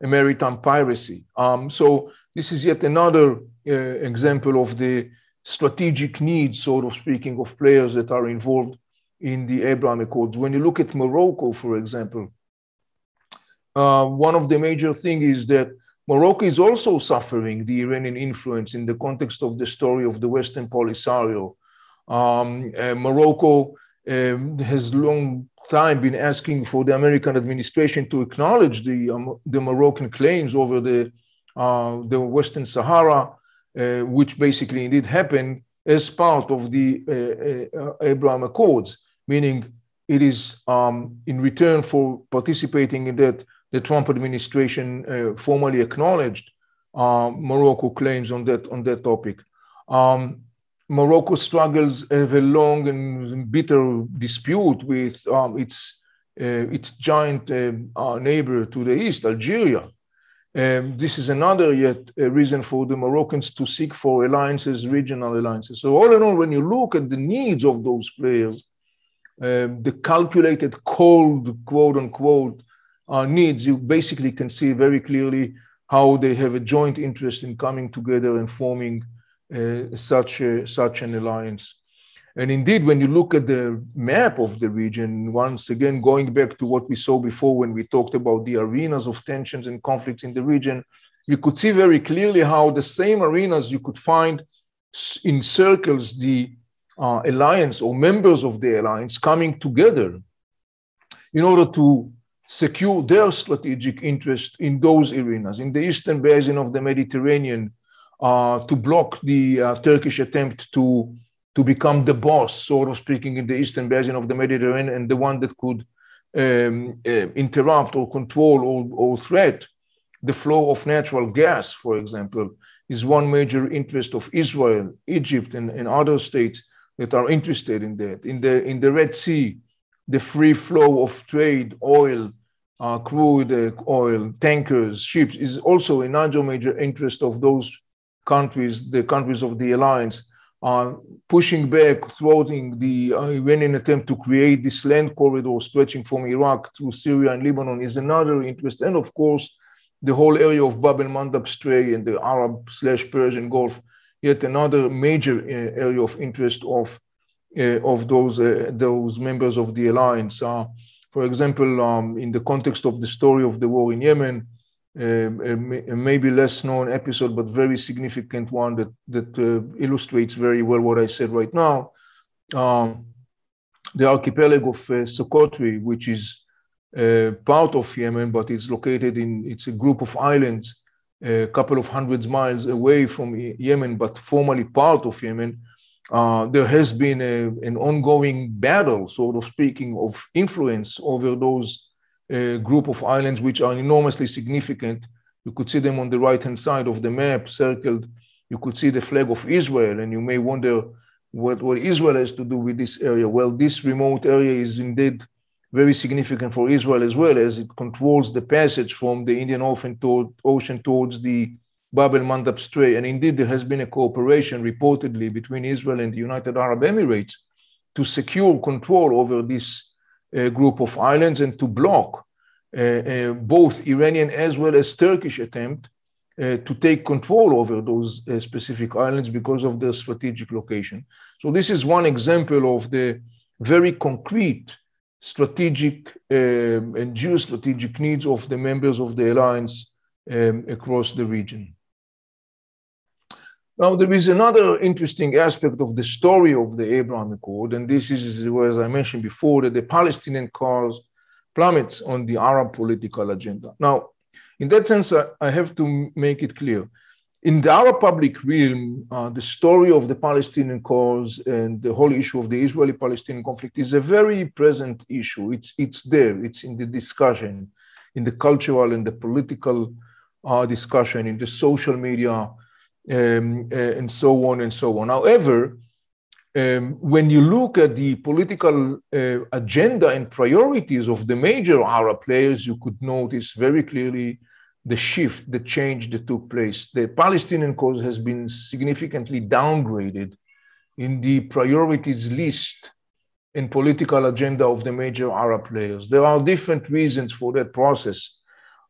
S2: maritime piracy. So this is yet another example of the strategic needs, sort of speaking, of players that are involved in the Abraham Accords. When you look at Morocco, for example, one of the major things is that Morocco is also suffering the Iranian influence in the context of the story of the Western Polisario. Morocco has long time been asking for the American administration to acknowledge the Moroccan claims over the Western Sahara, which basically indeed happened as part of the Abraham Accords, meaning it is in return for participating in that, the Trump administration formally acknowledged Morocco claims on that topic. Morocco struggles have a long and bitter dispute with its giant neighbor to the east, Algeria. This is another yet a reason for the Moroccans to seek for alliances, regional alliances. So all in all, when you look at the needs of those players, the calculated, cold, quote unquote, needs, you basically can see very clearly how they have a joint interest in coming together and forming such an alliance. And indeed, when you look at the map of the region, once again, going back to what we saw before when we talked about the arenas of tensions and conflicts in the region, you could see very clearly how the same arenas you could find encircles the alliance or members of the alliance coming together in order to secure their strategic interest in those arenas. In the eastern basin of the Mediterranean, to block the Turkish attempt to become the boss, sort of speaking, in the eastern basin of the Mediterranean, and the one that could interrupt or control or threat the flow of natural gas, for example, is one major interest of Israel, Egypt, and other states that are interested in that. In the Red Sea, the free flow of trade, oil, crude oil, tankers, ships, is also another major interest of those countries, the countries of the alliance, pushing back, thwarting the Iranian attempt to create this land corridor stretching from Iraq through Syria and Lebanon is another interest. And of course, the whole area of Bab el-Mandab Strait and the Arab/Persian Gulf, yet another major area of interest of those members of the alliance. For example, in the context of the story of the war in Yemen, a maybe less known episode, but very significant one that illustrates very well what I said right now. The archipelago of Socotra, which is part of Yemen, but it's located it's a group of islands, a couple of hundreds miles away from Yemen, but formally part of Yemen. There has been an ongoing battle, sort of speaking, of influence over those group of islands, which are enormously significant. You could see them on the right-hand side of the map, circled. You could see the flag of Israel, and you may wonder what Israel has to do with this area. Well, this remote area is indeed very significant for Israel as well, as it controls the passage from the Indian Ocean towards the Bab el-Mandab Strait. And indeed, there has been a cooperation reportedly between Israel and the United Arab Emirates to secure control over this group of islands and to block both Iranian as well as Turkish attempt to take control over those specific islands because of their strategic location. So this is one example of the very concrete strategic and geostrategic needs of the members of the alliance across the region. Now, there is another interesting aspect of the story of the Abraham Accord, and this is, as I mentioned before, that the Palestinian cause plummets on the Arab political agenda. Now, in that sense, I have to make it clear. In the Arab public realm, the story of the Palestinian cause and the whole issue of the Israeli-Palestinian conflict is a very present issue. It's there, it's in the discussion, in the cultural and the political discussion, in the social media, and so on and so on. However, when you look at the political agenda and priorities of the major Arab players, you could notice very clearly the shift, the change that took place. The Palestinian cause has been significantly downgraded in the priorities list and political agenda of the major Arab players. There are different reasons for that process.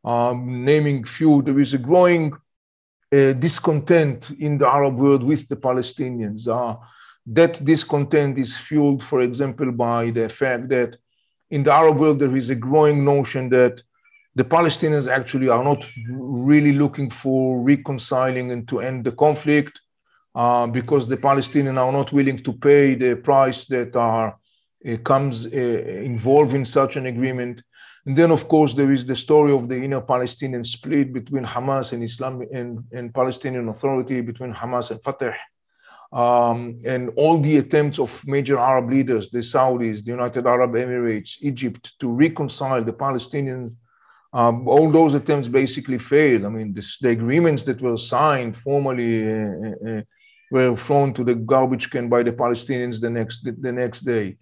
S2: Naming few, there is a growing discontent in the Arab world with the Palestinians. That discontent is fueled, for example, by the fact that in the Arab world, there is a growing notion that the Palestinians actually are not really looking for reconciling and to end the conflict because the Palestinians are not willing to pay the price that comes involved in such an agreement. And then, of course, there is the story of the inner Palestinian split between Hamas and Islam and Palestinian Authority, between Hamas and Fatah. And all the attempts of major Arab leaders, the Saudis, the United Arab Emirates, Egypt, to reconcile the Palestinians, all those attempts basically failed. I mean, the agreements that were signed formally were thrown to the garbage can by the Palestinians the next day.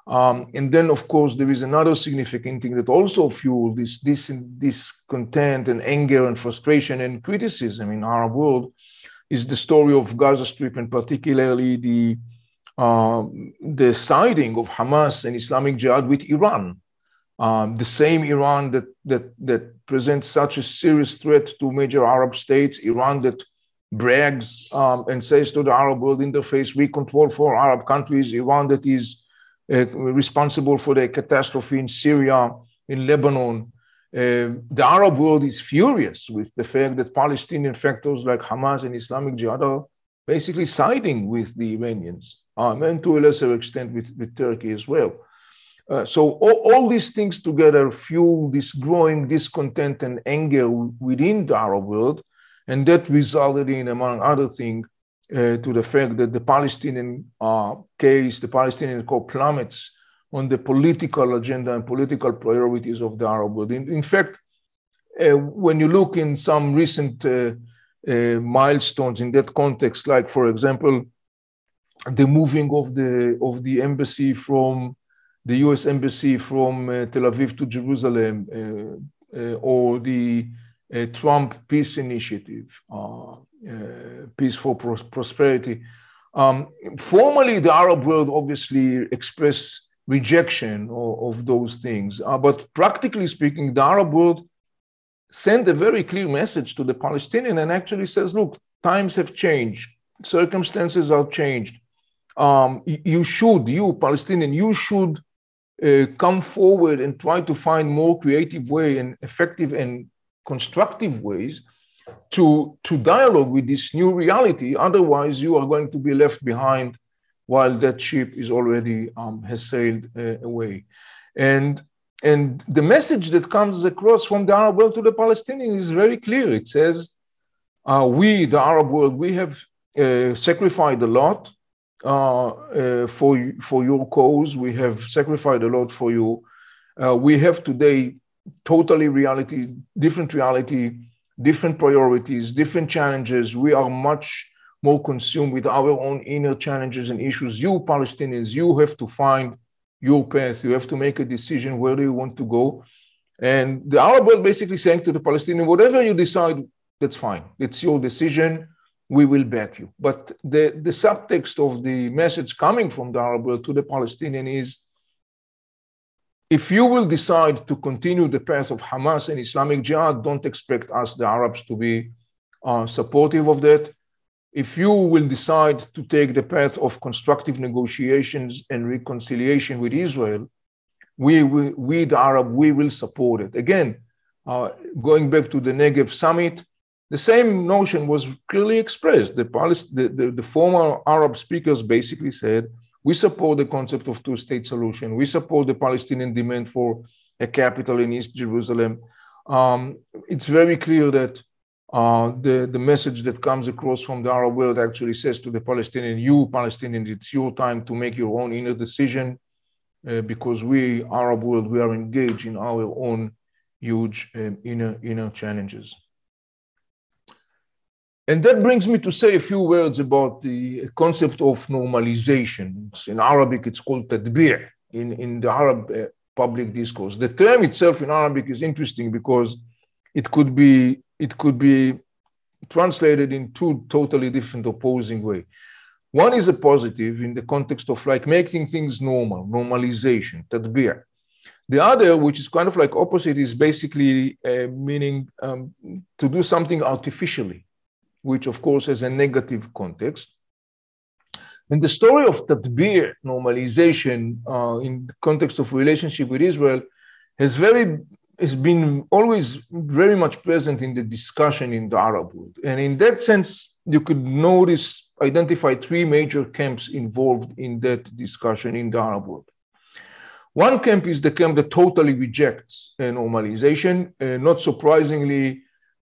S2: And then, of course, there is another significant thing that also fueled this discontent and anger and frustration and criticism in our world is the story of Gaza Strip, and particularly the siding of Hamas and Islamic Jihad with Iran. The same Iran that presents such a serious threat to major Arab states, Iran that brags and says to the Arab world interface, we control 4 Arab countries, Iran that is responsible for the catastrophe in Syria, in Lebanon. The Arab world is furious with the fact that Palestinian factors like Hamas and Islamic Jihad are basically siding with the Iranians, and to a lesser extent with Turkey as well. So all these things together fuel this growing discontent and anger within the Arab world, and that resulted in, among other things, to the fact that the Palestinian case, the Palestinian core plummets on the political agenda and political priorities of the Arab world. In fact, when you look in some recent milestones in that context, like, for example, the moving of the embassy from the US embassy from Tel Aviv to Jerusalem, or the Trump peace initiative, Peace for Prosperity. Formally, the Arab world obviously expressed rejection of those things. But practically speaking, the Arab world sent a very clear message to the Palestinian and actually says, look, times have changed. Circumstances are changed. You Palestinian, you should come forward and try to find more creative way and effective and constructive ways to dialogue with this new reality. Otherwise, you are going to be left behind while that ship is already has sailed away. And the message that comes across from the Arab world to the Palestinians is very clear. It says, we, the Arab world, we have sacrificed a lot for your cause. We have sacrificed a lot for you. We have today totally different reality, different priorities, different challenges. We are much more consumed with our own inner challenges and issues. You Palestinians, you have to find your path. You have to make a decision where do you want to go. And the Arab world basically saying to the Palestinian, whatever you decide, that's fine. It's your decision. We will back you. But the subtext of the message coming from the Arab world to the Palestinian is, if you will decide to continue the path of Hamas and Islamic Jihad, don't expect us, the Arabs, to be supportive of that. If you will decide to take the path of constructive negotiations and reconciliation with Israel, we the Arab, we will support it. Again, going back to the Negev summit, the same notion was clearly expressed. The former Arab speakers basically said, we support the concept of two-state solution. We support the Palestinian demand for a capital in East Jerusalem. It's very clear that the message that comes across from the Arab world actually says to the Palestinian, you Palestinians, it's your time to make your own inner decision, because we, Arab world, we are engaged in our own huge inner challenges. And that brings me to say a few words about the concept of normalization. In Arabic, it's called tadbi' in the Arab public discourse. The term itself in Arabic is interesting because it could be translated in two totally different opposing ways. One is a positive in the context of like making things normal, normalization, tadbi'. The other, which is kind of like opposite, is basically meaning to do something artificially, which of course has a negative context. And the story of tadbi', normalization, in the context of relationship with Israel has been always very much present in the discussion in the Arab world. And in that sense, you could identify three major camps involved in that discussion in the Arab world. One camp is the camp that totally rejects normalization. Not surprisingly,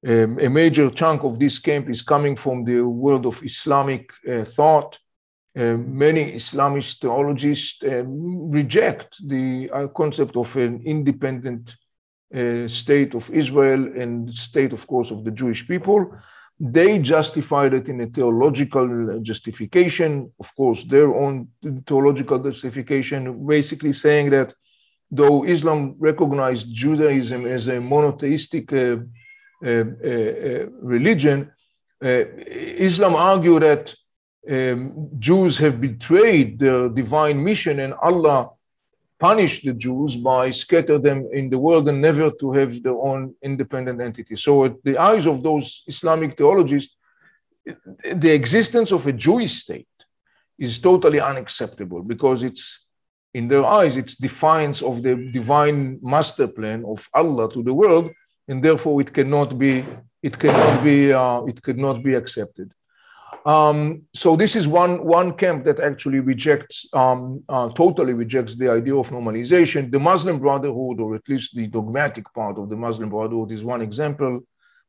S2: a major chunk of this camp is coming from the world of Islamic thought. Many Islamist theologists reject the concept of an independent state of Israel and state, of course, of the Jewish people. They justified it in a theological justification, of course, their own theological justification, basically saying that though Islam recognized Judaism as a monotheistic religion, Islam argued that Jews have betrayed their divine mission and Allah punished the Jews by scatter them in the world and never to have their own independent entity. So at the eyes of those Islamic theologists, the existence of a Jewish state is totally unacceptable because it's, in their eyes, it's defiance of the divine master plan of Allah to the world, and therefore it cannot be accepted. So this is one camp that actually totally rejects the idea of normalization. The Muslim Brotherhood, or at least the dogmatic part of the Muslim Brotherhood, is one example.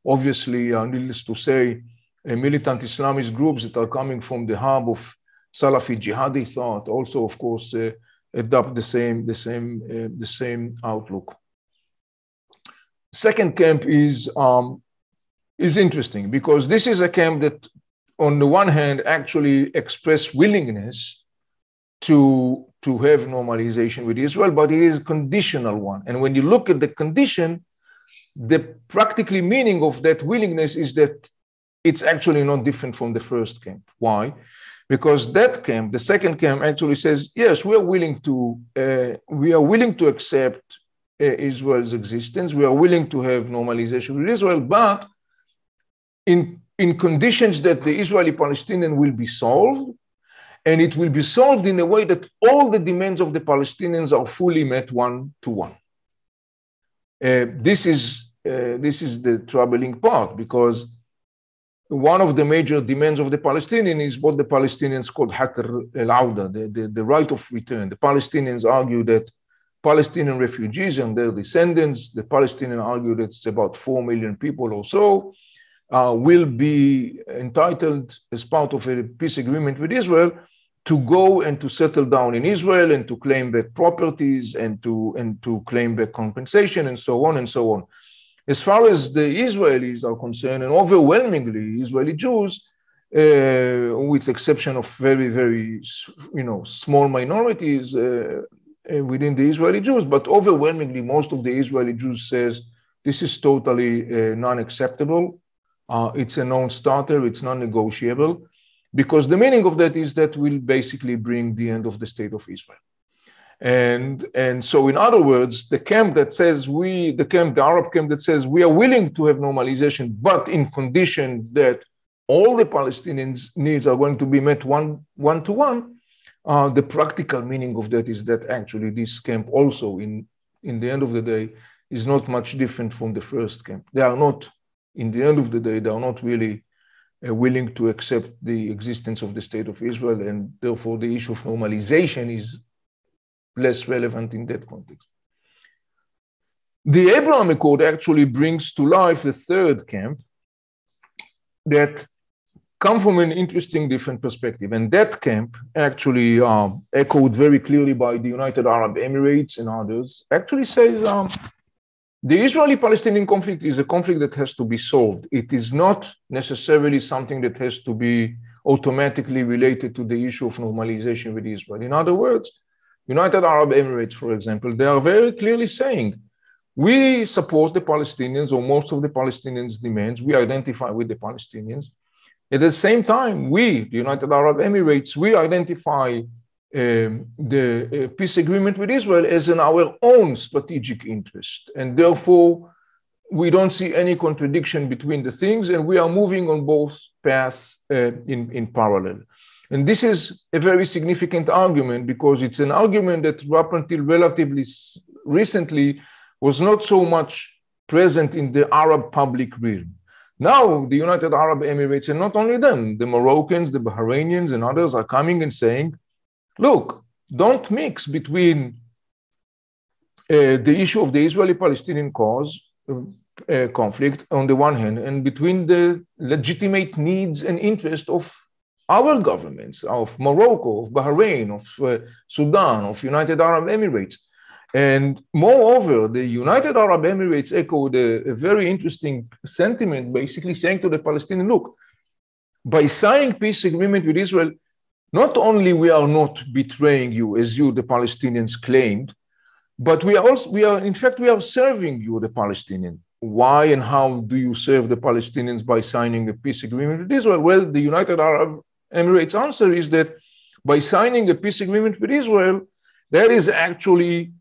S2: Obviously, needless to say, militant Islamist groups that are coming from the hub of Salafi jihadi thought also, of course, adopt the same outlook. Second camp is interesting because this is a camp that, on the one hand, actually express willingness to have normalization with Israel, but it is a conditional one. And when you look at the condition, the practically meaning of that willingness is that it's actually not different from the first camp. Why? Because that camp, the second camp, actually says, yes, we are willing to accept Israel's existence. We are willing to have normalization with Israel, but in conditions that the Israeli-Palestinian will be solved, and it will be solved in a way that all the demands of the Palestinians are fully met one-to-one. This is the troubling part, because one of the major demands of the Palestinian is what the Palestinians call Hakr al-Awda, the right of return. The Palestinians argue that Palestinian refugees and their descendants, the Palestinians argue that it's about 4 million people or so, will be entitled as part of a peace agreement with Israel to go and to settle down in Israel and to claim back properties and to claim back compensation and so on and so on. As far as the Israelis are concerned, and overwhelmingly Israeli Jews, with exception of very, very small minorities within the Israeli Jews, but overwhelmingly most of the Israeli Jews says this is totally non-acceptable. It's a non-starter, it's non-negotiable, because the meaning of that is that will basically bring the end of the state of Israel. And so in other words, the camp that says the Arab camp that says we are willing to have normalization, but in conditions that all the Palestinians' needs are going to be met one-to-one, the practical meaning of that is that actually this camp also, in the end of the day, is not much different from the first camp. They are not, in the end of the day, they are not really willing to accept the existence of the state of Israel, and therefore the issue of normalization is less relevant in that context. The Abraham Accord actually brings to life the third camp that come from an interesting different perspective. And that camp, actually echoed very clearly by the United Arab Emirates and others, actually says The Israeli-Palestinian conflict is a conflict that has to be solved. It is not necessarily something that has to be automatically related to the issue of normalization with Israel. In other words, United Arab Emirates, for example, they are very clearly saying, we support the Palestinians, or most of the Palestinians' demands. We identify with the Palestinians. At the same time, we, the United Arab Emirates, we identify the peace agreement with Israel as in our own strategic interest. And therefore, we don't see any contradiction between the things, and we are moving on both paths in parallel. And this is a very significant argument, because it's an argument that up until relatively recently was not so much present in the Arab public realm. Now, the United Arab Emirates, and not only them, the Moroccans, the Bahrainians, and others are coming and saying, look, don't mix between the issue of the Israeli-Palestinian conflict on the one hand, and between the legitimate needs and interests of our governments, of Morocco, of Bahrain, of Sudan, of United Arab Emirates. And moreover, the United Arab Emirates echoed a very interesting sentiment, basically saying to the Palestinians, look, by signing peace agreement with Israel, not only we are not betraying you, as you, the Palestinians, claimed, but we are serving you, the Palestinians. Why and how do you serve the Palestinians by signing a peace agreement with Israel? Well, the United Arab Emirates answer is that by signing a peace agreement with Israel, there is actually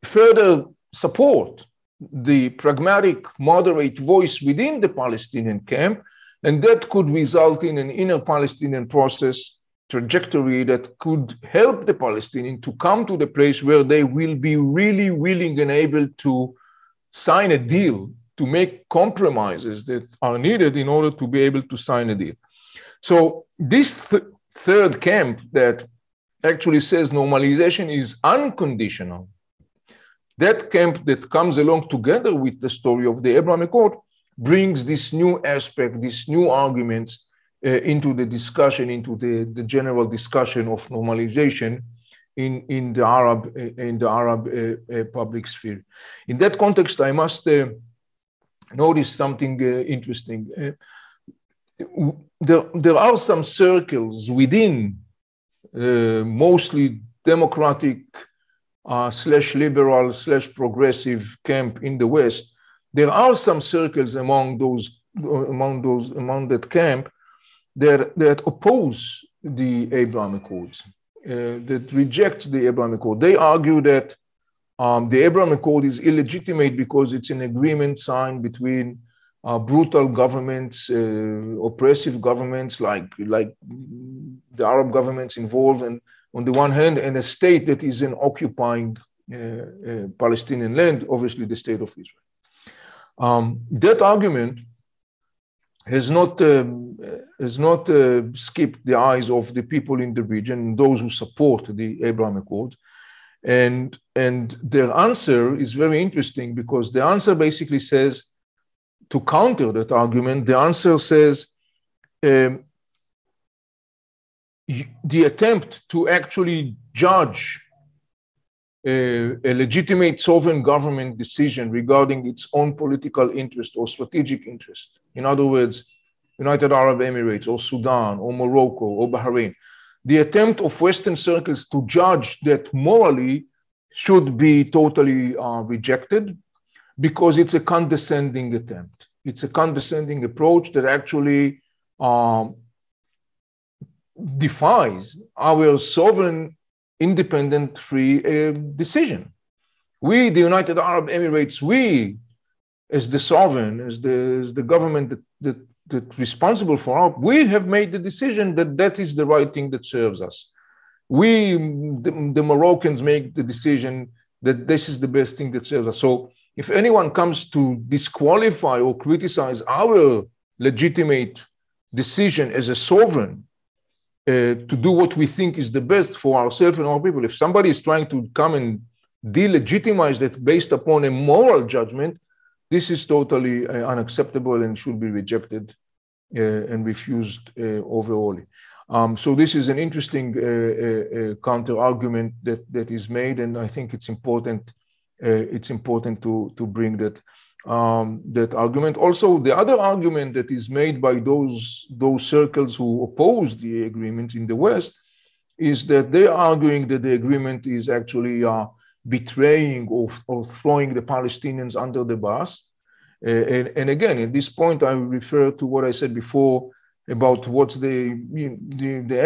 S2: further support the pragmatic, moderate voice within the Palestinian camp, and that could result in an inner Palestinian process trajectory that could help the Palestinians to come to the place where they will be really willing and able to sign a deal, to make compromises that are needed in order to be able to sign a deal. So this third camp that actually says normalization is unconditional, that camp that comes along together with the story of the Abraham Accord brings this new aspect, these new arguments into the discussion, into the general discussion of normalization in the Arab public sphere. In that context, I must notice something interesting. There are some circles within mostly democratic slash liberal slash progressive camp in the West. There are some circles among that camp that oppose the Abraham Accords, that reject the Abraham Accord. They argue that the Abraham Accord is illegitimate because it's an agreement signed between brutal governments, oppressive governments like the Arab governments involved, and on the one hand, and a state that is in occupying Palestinian land, obviously the state of Israel. That argument has not skipped the eyes of the people in the region, those who support the Abraham Accords. And their answer is very interesting, because the answer basically says, to counter that argument, the answer says, the attempt to actually judge a legitimate sovereign government decision regarding its own political interest or strategic interest, in other words, United Arab Emirates or Sudan or Morocco or Bahrain, the attempt of Western circles to judge that morally should be totally rejected, because it's a condescending attempt. It's a condescending approach that actually defies our sovereign, independent, free decision. We, the United Arab Emirates, we, as the sovereign, as the government that's responsible for our, we have made the decision that that is the right thing that serves us. We, the Moroccans, make the decision that this is the best thing that serves us. So if anyone comes to disqualify or criticize our legitimate decision as a sovereign to do what we think is the best for ourselves and our people, if somebody is trying to come and delegitimize that based upon a moral judgment, this is totally unacceptable and should be rejected and refused overall. So this is an interesting counter argument that is made, and I think it's important it's important to bring that argument. Also, the other argument that is made by those circles who oppose the agreement in the West is that they are arguing that the agreement is actually betraying or throwing the Palestinians under the bus. And again, at this point, I refer to what I said before about what the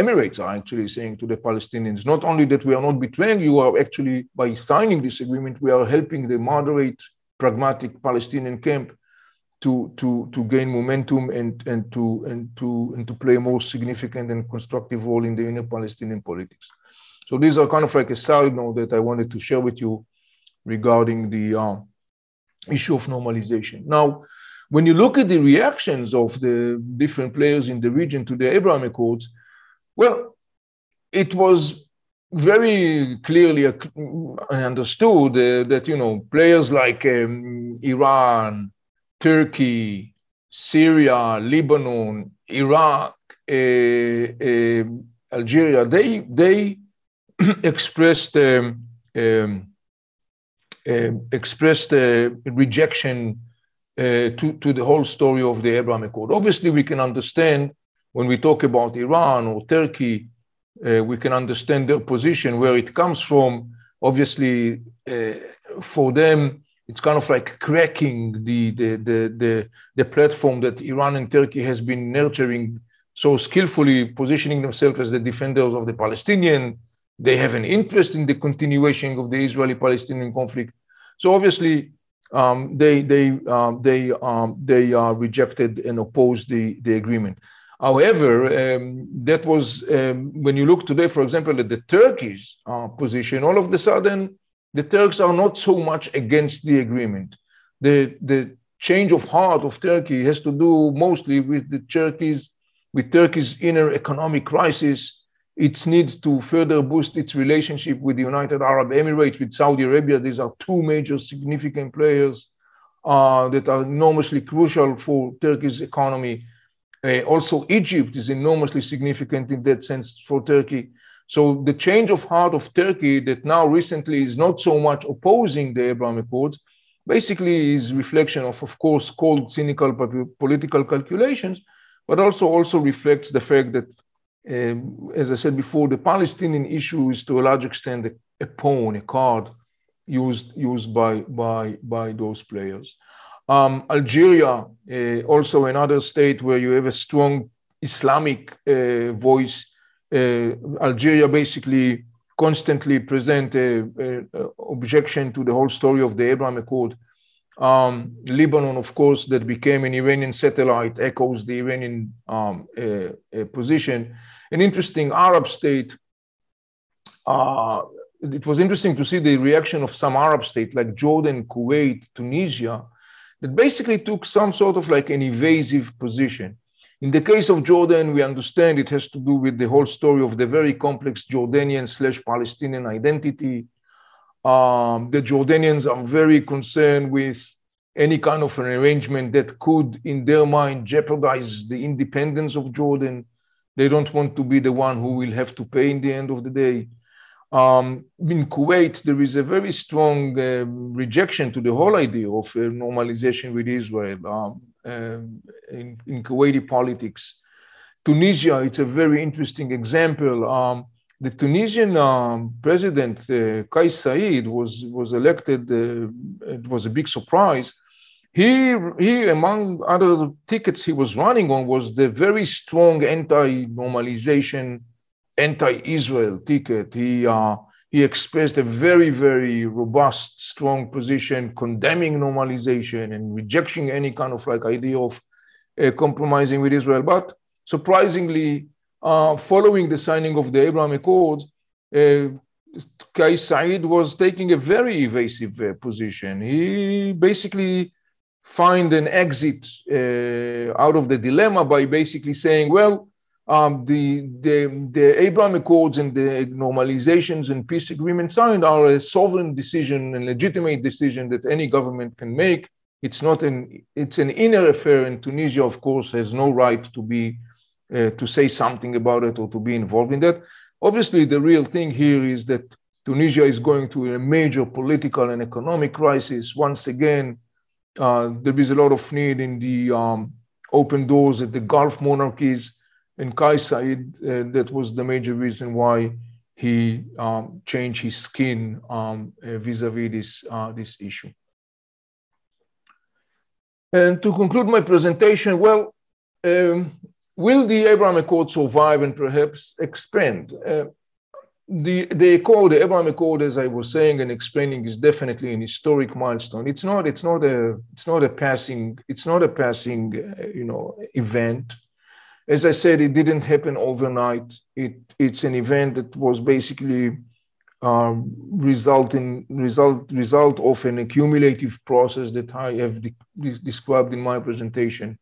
S2: Emirates are actually saying to the Palestinians. Not only that we are not betraying you, are actually, by signing this agreement, we are helping the moderate, pragmatic Palestinian camp to gain momentum and to play a more significant and constructive role in the inner Palestinian politics. So these are kind of like a side note that I wanted to share with you regarding the issue of normalization. Now, when you look at the reactions of the different players in the region to the Abraham Accords, well, it was very clearly understood that, you know, players like Iran, Turkey, Syria, Lebanon, Iraq, Algeria, they expressed rejection to the whole story of the Abraham Accord. Obviously, we can understand when we talk about Iran or Turkey, we can understand their position, where it comes from. Obviously, for them, it's kind of like cracking the platform that Iran and Turkey has been nurturing so skillfully, positioning themselves as the defenders of the Palestinian. They have an interest in the continuation of the Israeli-Palestinian conflict. So obviously, they rejected and opposed the agreement. However, that was when you look today, for example, at the Turkish position, all of a sudden, the Turks are not so much against the agreement. The change of heart of Turkey has to do mostly with Turkey's inner economic crisis, its need to further boost its relationship with the United Arab Emirates, with Saudi Arabia. These are two major significant players that are enormously crucial for Turkey's economy. Also, Egypt is enormously significant in that sense for Turkey. So the change of heart of Turkey that now recently is not so much opposing the Abraham Accords, basically is reflection of course, cold, cynical political calculations, but also reflects the fact that, as I said before, the Palestinian issue is to a large extent a pawn, a card used by those players. Algeria, also another state where you have a strong Islamic voice. Algeria basically constantly present an objection to the whole story of the Abraham Accord. Lebanon, of course, that became an Iranian satellite, echoes the Iranian position. An interesting Arab state. It was interesting to see the reaction of some Arab states like Jordan, Kuwait, Tunisia, that basically took some sort of like an evasive position. In the case of Jordan, we understand it has to do with the whole story of the very complex Jordanian/Palestinian identity. The Jordanians are very concerned with any kind of an arrangement that could, in their mind, jeopardize the independence of Jordan. They don't want to be the one who will have to pay in the end of the day. In Kuwait, there is a very strong rejection to the whole idea of normalization with Israel in Kuwaiti politics. Tunisia, it's a very interesting example. The Tunisian president, Kais Saied, was elected. It was a big surprise. He, among other tickets he was running on, was the very strong anti-normalization, anti-Israel ticket. He expressed a very, very robust, strong position, condemning normalization and rejecting any kind of like idea of compromising with Israel. But surprisingly, following the signing of the Abraham Accords, Kais Saied was taking a very evasive position. He basically find an exit out of the dilemma by basically saying, well, the Abraham Accords and the normalizations and peace agreements signed are a sovereign decision and legitimate decision that any government can make. It's an inner affair, and Tunisia, of course, has no right to say something about it or to be involved in that. Obviously, the real thing here is that Tunisia is going through a major political and economic crisis. Once again, there is a lot of need in the open doors at the Gulf monarchies. And Kais Saied, that was the major reason why he changed his skin vis-a-vis this issue. And to conclude my presentation, well, will the Abraham Accord survive and perhaps expand? The Abraham Accord, as I was saying and explaining, is definitely an historic milestone. It's not a passing event. As I said, it didn't happen overnight. It's an event that was basically result of an accumulative process that I have described in my presentation.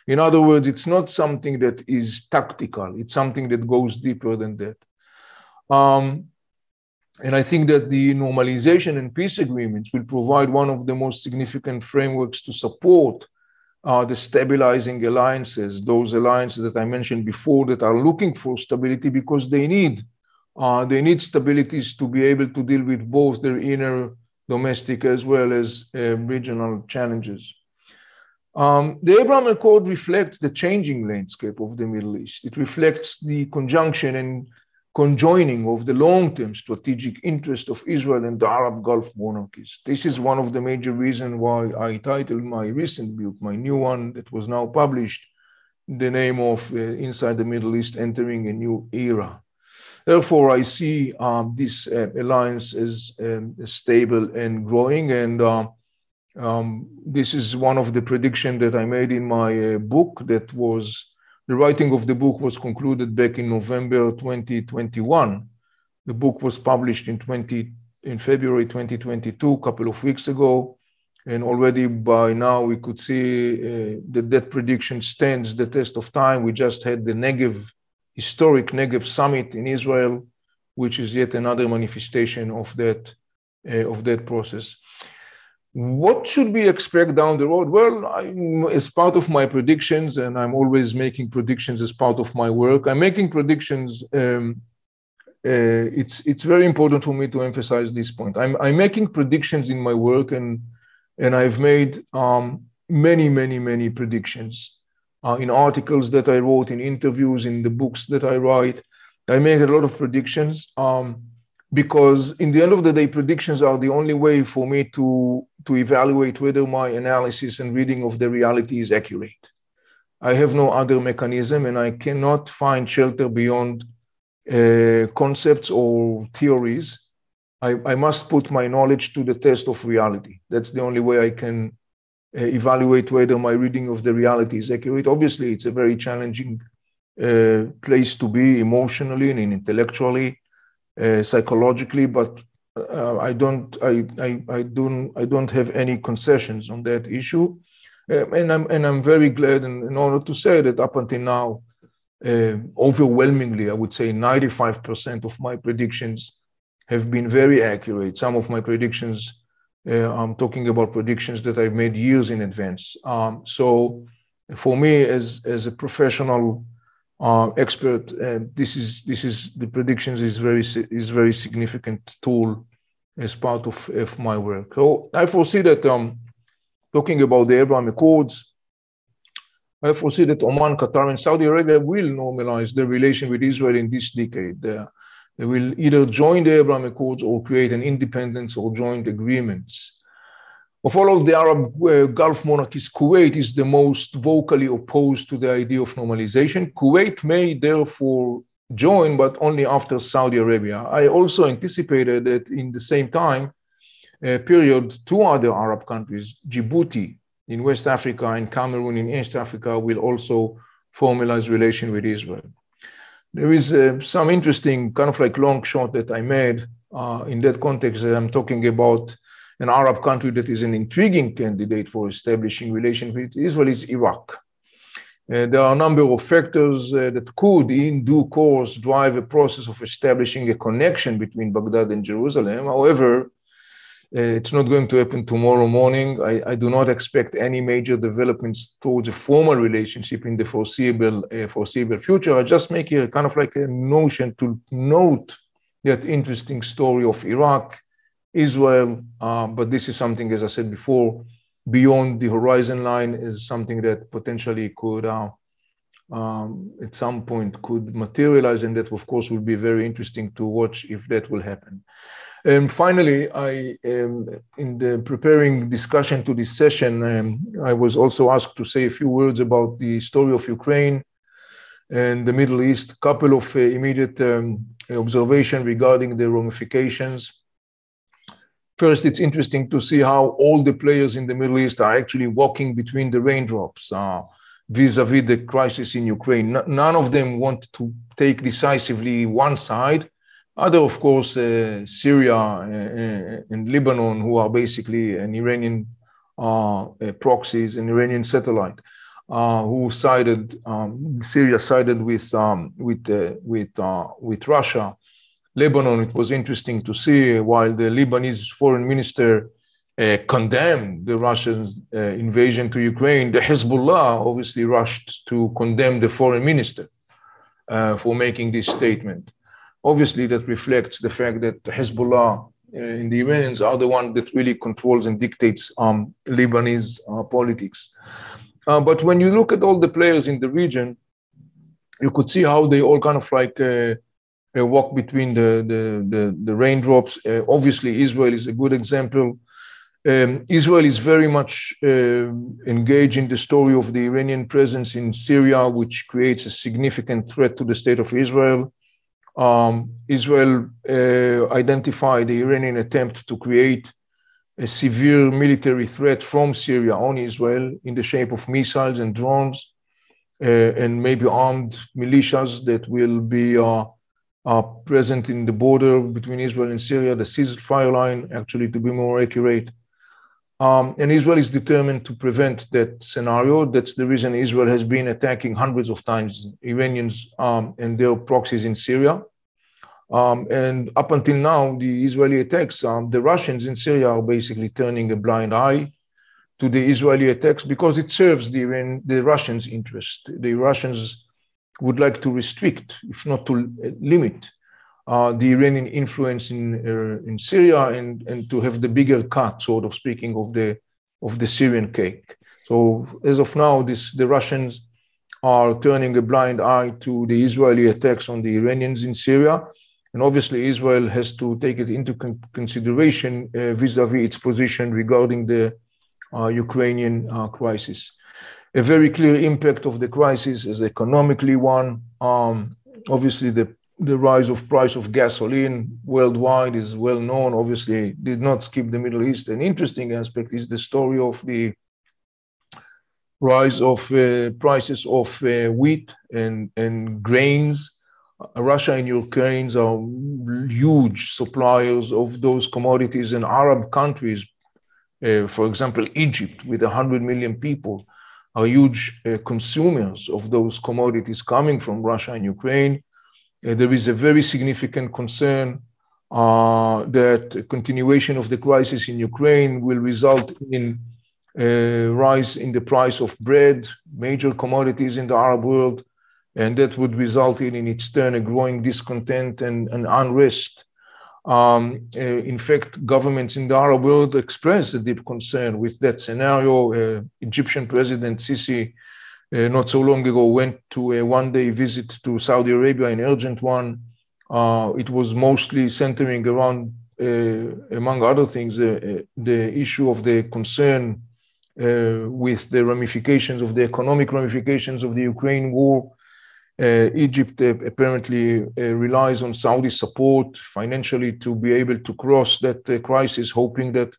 S2: In other words, it's not something that is tactical. It's something that goes deeper than that. And I think that the normalization and peace agreements will provide one of the most significant frameworks to support the stabilizing alliances, those alliances that I mentioned before that are looking for stability because they need stabilities to be able to deal with both their inner domestic as well as regional challenges. The Abraham Accord reflects the changing landscape of the Middle East. It reflects the conjunction and conjoining of the long-term strategic interest of Israel and the Arab Gulf monarchies. This is one of the major reasons why I titled my recent book, my new one that was now published, the name of Inside the Middle East, Entering a New Era. Therefore, I see this alliance as stable and growing, and this is one of the predictions that I made in my book. That was the writing of the book was concluded back in November 2021. The book was published in February 2022, a couple of weeks ago, and already by now we could see that prediction stands the test of time. We just had the historic Negev summit in Israel, which is yet another manifestation of that process. What should we expect down the road? Well, as part of my predictions, and I'm always making predictions as part of my work, I'm making predictions. It's very important for me to emphasize this point. I'm making predictions in my work, and I've made many predictions in articles that I wrote, in interviews, in the books that I write. I make a lot of predictions. Because in the end of the day, predictions are the only way for me to evaluate whether my analysis and reading of the reality is accurate. I have no other mechanism, and I cannot find shelter beyond concepts or theories. I must put my knowledge to the test of reality. That's the only way I can evaluate whether my reading of the reality is accurate. Obviously, it's a very challenging place to be emotionally and intellectually. Psychologically, but I don't have any concessions on that issue, and I'm very glad and in order to say that up until now, overwhelmingly, I would say 95% of my predictions have been very accurate. Some of my predictions, I'm talking about predictions that I've made years in advance. So, for me, as a professional expert, this is the predictions is very significant tool as part of my work. So I foresee that talking about the Abraham Accords, I foresee that Oman, Qatar, and Saudi Arabia will normalize their relation with Israel in this decade. They will either join the Abraham Accords or create an independence or joint agreements. Of all of the Arab Gulf monarchies, Kuwait is the most vocally opposed to the idea of normalization. Kuwait may therefore join, but only after Saudi Arabia. I also anticipated that in the same time period, two other Arab countries, Djibouti in West Africa and Cameroon in East Africa, will also formalize relation with Israel. There is some interesting kind of like long shot that I made in that context. I'm talking about an Arab country that is an intriguing candidate for establishing relations with Israel is Iraq. There are a number of factors that could, in due course, drive a process of establishing a connection between Baghdad and Jerusalem. However, it's not going to happen tomorrow morning. I do not expect any major developments towards a formal relationship in the foreseeable future. I just make a kind of like a notion to note that interesting story of Iraq, Israel, but this is something, as I said before, beyond the horizon line, is something that potentially could, at some point, could materialize, and that, of course, will be very interesting to watch if that will happen. And finally, in the preparing discussion to this session, I was also asked to say a few words about the story of Ukraine and the Middle East, couple of immediate observation regarding the ramifications. First, it's interesting to see how all the players in the Middle East are actually walking between the raindrops vis-a-vis the crisis in Ukraine. None of them want to take decisively one side. Other, of course, Syria and Lebanon, who are basically an Iranian proxies, an Iranian satellite, who sided, Syria sided with Russia. Lebanon, it was interesting to see, while the Lebanese foreign minister condemned the Russian invasion to Ukraine, the Hezbollah obviously rushed to condemn the foreign minister for making this statement. Obviously, that reflects the fact that Hezbollah and the Iranians are the one that really controls and dictates Lebanese politics. But when you look at all the players in the region, you could see how they all kind of like walk between the raindrops. Obviously, Israel is a good example. Israel is very much engaged in the story of the Iranian presence in Syria, which creates a significant threat to the state of Israel. Israel identified the Iranian attempt to create a severe military threat from Syria on Israel in the shape of missiles and drones and maybe armed militias that will be present in the border between Israel and Syria, the ceasefire line, actually, to be more accurate. And Israel is determined to prevent that scenario. That's the reason Israel has been attacking hundreds of times Iranians and their proxies in Syria. And up until now, the Israeli attacks, the Russians in Syria are basically turning a blind eye to the Israeli attacks because it serves the Russians' interest. The Russians would like to restrict, if not to limit, the Iranian influence in Syria and to have the bigger cut, sort of speaking, of the Syrian cake. So as of now, the Russians are turning a blind eye to the Israeli attacks on the Iranians in Syria. And obviously, Israel has to take it into consideration vis-a-vis its position regarding the Ukrainian crisis. A very clear impact of the crisis is economically one. Obviously, the rise of price of gasoline worldwide is well known. Obviously, did not skip the Middle East. An interesting aspect is the story of the rise of prices of wheat and grains. Russia and Ukraine are huge suppliers of those commodities, and Arab countries, for example, Egypt, with 100 million people, are huge consumers of those commodities coming from Russia and Ukraine. There is a very significant concern that a continuation of the crisis in Ukraine will result in a rise in the price of bread, major commodities in the Arab world, and that would result in its turn a growing discontent and unrest. In fact, governments in the Arab world expressed a deep concern with that scenario. Egyptian President Sisi, not so long ago, went to a one-day visit to Saudi Arabia, an urgent one. It was mostly centering around, among other things, the issue of the concern with the ramifications of the economic ramifications of the Ukraine war. Egypt apparently relies on Saudi support financially to be able to cross that crisis, hoping that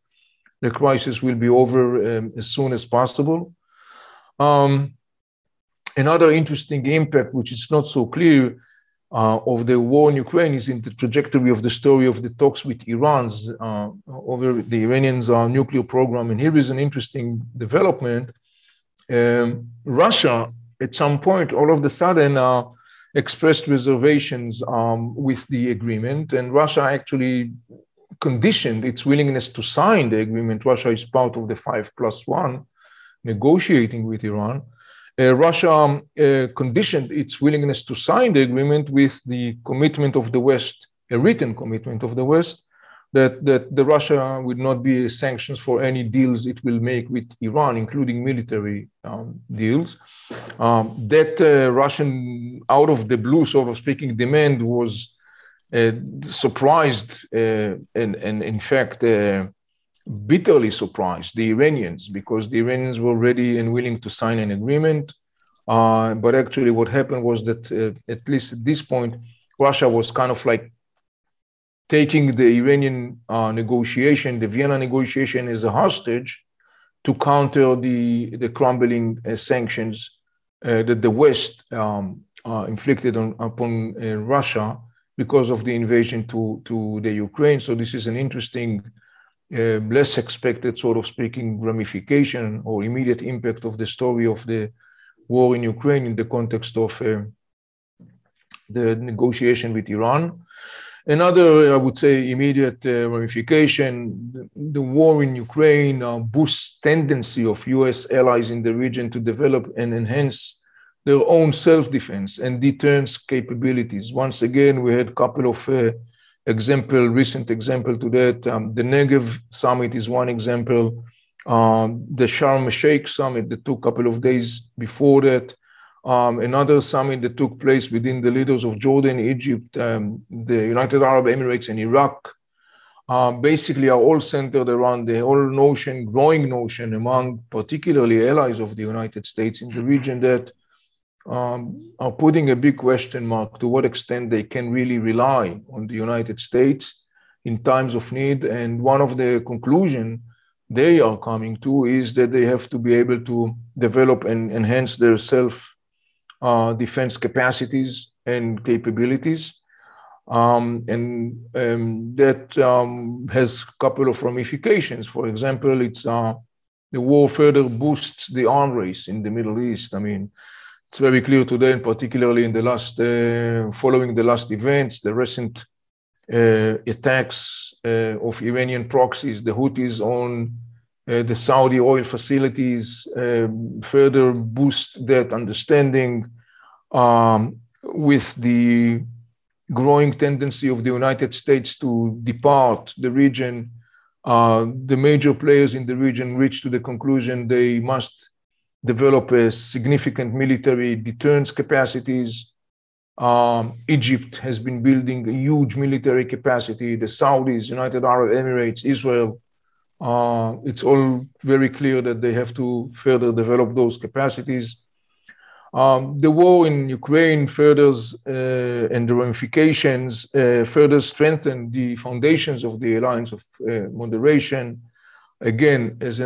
S2: the crisis will be over as soon as possible. Another interesting impact, which is not so clear, of the war in Ukraine is in the trajectory of the story of the talks with Iran's over the Iranians' nuclear program. And here is an interesting development. Russia, at some point, all of a sudden, expressed reservations with the agreement, and Russia actually conditioned its willingness to sign the agreement. Russia is part of the 5+1 negotiating with Iran. Russia conditioned its willingness to sign the agreement with the commitment of the West a written commitment of the West, that the Russia would not be sanctions for any deals it will make with Iran, including military deals. That Russian, out of the blue, sort of speaking, demand was surprised and in fact, bitterly surprised the Iranians, because the Iranians were ready and willing to sign an agreement. But actually what happened was that, at least at this point, Russia was kind of like taking the Iranian negotiation, the Vienna negotiation, as a hostage to counter the crumbling sanctions that the West inflicted upon Russia because of the invasion to the Ukraine. So this is an interesting, less expected, sort of speaking, ramification or immediate impact of the story of the war in Ukraine in the context of the negotiation with Iran. Another, I would say, immediate ramification, the war in Ukraine boosts tendency of US allies in the region to develop and enhance their own self-defense and deterrence capabilities. Once again, we had a couple of recent example to that. The Negev summit is one example. The Sharm el-Sheikh summit that took a couple of days before that. Another summit that took place within the leaders of Jordan, Egypt, the United Arab Emirates, and Iraq, basically are all centered around the whole notion, growing notion among particularly allies of the United States in the region, that are putting a big question mark to what extent they can really rely on the United States in times of need. And one of the conclusions they are coming to is that they have to be able to develop and enhance their self-defense capacities and capabilities. That has a couple of ramifications. For example, the war further boosts the arms race in the Middle East. I mean, it's very clear today, and particularly in the last, following the last events, the recent attacks of Iranian proxies, the Houthis on the Saudi oil facilities, further boost that understanding with the growing tendency of the United States to depart the region. The major players in the region reached to the conclusion they must develop a significant military deterrence capacities. Egypt has been building a huge military capacity. The Saudis, United Arab Emirates, Israel, it's all very clear that they have to further develop those capacities. The war in Ukraine furthers, and the ramifications further strengthen the foundations of the alliance of moderation, again, as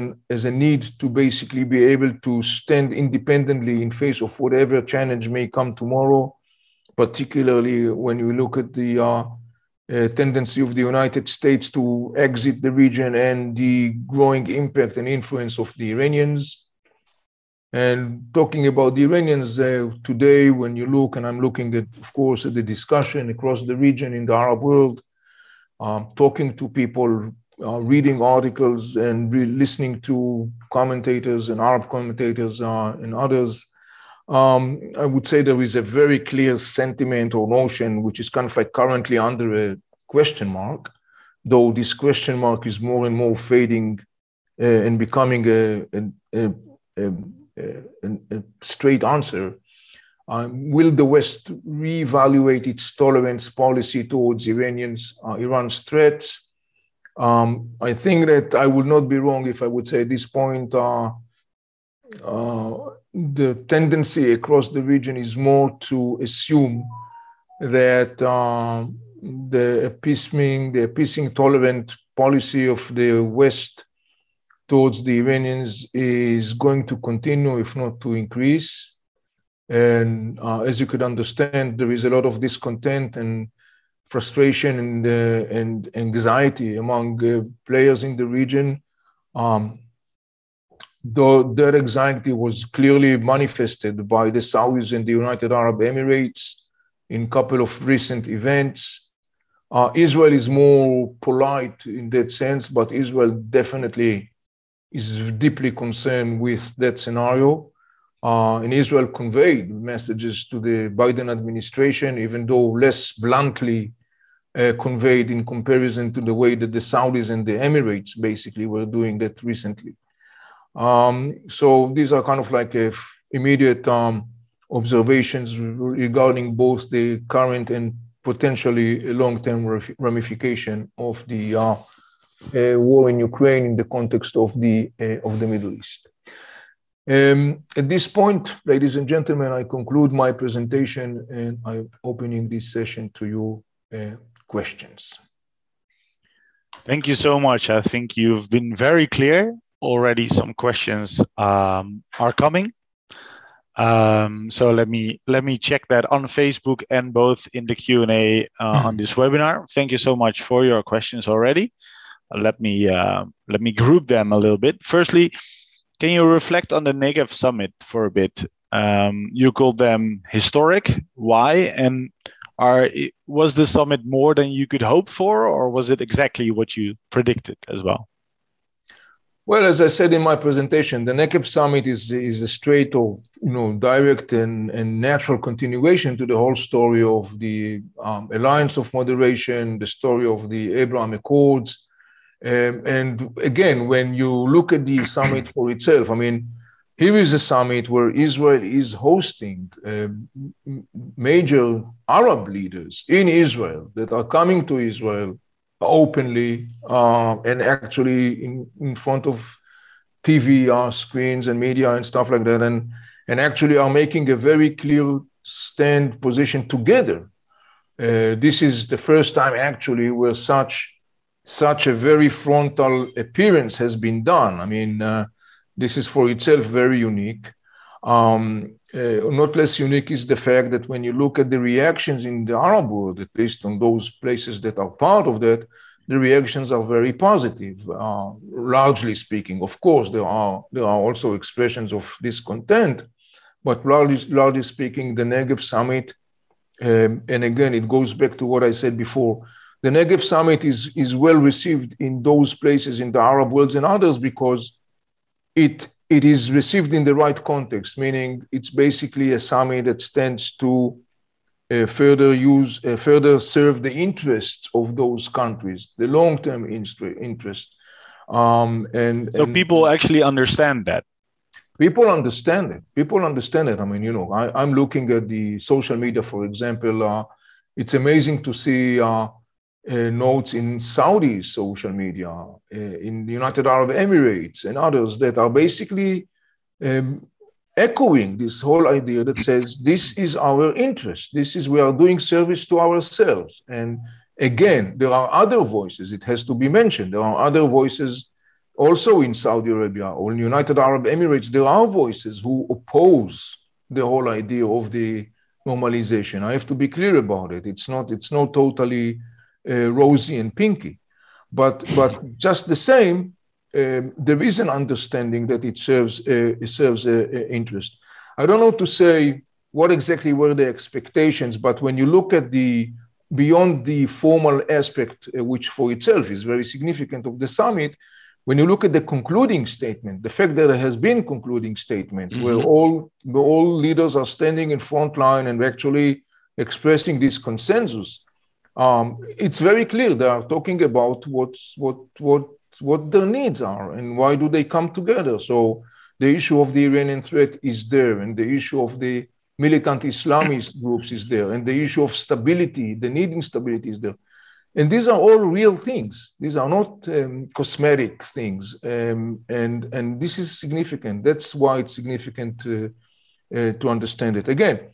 S2: a need to basically be able to stand independently in face of whatever challenge may come tomorrow, particularly when you look at the tendency of the United States to exit the region and the growing impact and influence of the Iranians. And talking about the Iranians today, when you look, and I'm looking at, of course, at the discussion across the region in the Arab world, talking to people, reading articles and listening to commentators and Arab commentators and others, I would say there is a very clear sentiment or notion which is kind of like currently under a question mark, though this question mark is more and more fading and becoming a straight answer. Will the West reevaluate its tolerance policy towards Iran's threats? I think that I would not be wrong if I would say at this point the tendency across the region is more to assume that the appeasing tolerant policy of the West towards the Iranians is going to continue, if not to increase. And as you could understand, there is a lot of discontent and frustration and anxiety among players in the region. Though that anxiety was clearly manifested by the Saudis and the United Arab Emirates in a couple of recent events. Israel is more polite in that sense, but Israel definitely is deeply concerned with that scenario. And Israel conveyed messages to the Biden administration, even though less bluntly conveyed in comparison to the way that the Saudis and the Emirates basically were doing that recently. So these are kind of like immediate observations regarding both the current and potentially long-term ramification of the war in Ukraine in the context of the Middle East. At this point, ladies and gentlemen, I conclude my presentation and I'm opening this session to your questions.
S1: Thank you so much. I think you've been very clear. Already some questions are coming. So let me check that on Facebook and both in the Q&A on this webinar. Thank you so much for your questions already. Let me group them a little bit. Firstly, can you reflect on the Negev summit for a bit? You called them historic. Why? And was the summit more than you could hope for, or was it exactly what you predicted as well?
S2: Well, as I said in my presentation, the Negev summit is a straight or direct and natural continuation to the whole story of the Alliance of Moderation, the story of the Abraham Accords. And again, when you look at the summit for itself, I mean, here is a summit where Israel is hosting major Arab leaders in Israel that are coming to Israel openly and actually in front of TV screens and media and stuff like that, and actually are making a very clear stand position together. This is the first time actually where such a very frontal appearance has been done. I mean, this is for itself very unique. Not less unique is the fact that when you look at the reactions in the Arab world, at least on those places that are part of that, the reactions are very positive, largely speaking. Of course, there are also expressions of discontent, but largely speaking, the Negev summit, and again, it goes back to what I said before, the Negev summit is well received in those places in the Arab world and others because it is received in the right context, meaning it's basically a summit that stands to further serve the interests of those countries, the long-term interest. So
S1: people actually understand that.
S2: People understand it. People understand it. I mean, I'm looking at the social media, for example. It's amazing to see notes in Saudi social media, in the United Arab Emirates and others that are basically echoing this whole idea that says, this is our interest. We are doing service to ourselves. And again, there are other voices. It has to be mentioned. There are other voices also in Saudi Arabia or in the United Arab Emirates. There are voices who oppose the whole idea of the normalization. I have to be clear about it. It's not totally rosy and pinky, but just the same, there is an understanding that it serves interest. I don't know to say what exactly were the expectations, but when you look at beyond the formal aspect, which for itself is very significant of the summit, when you look at the concluding statement, the fact that there has been concluding statement where all leaders are standing in front line and actually expressing this consensus, it's very clear they are talking about what their needs are and why do they come together. So the issue of the Iranian threat is there, and the issue of the militant Islamist groups is there, and the issue of stability, the needing stability is there. And these are all real things. These are not cosmetic things. And this is significant. That's why it's significant to understand it. Again,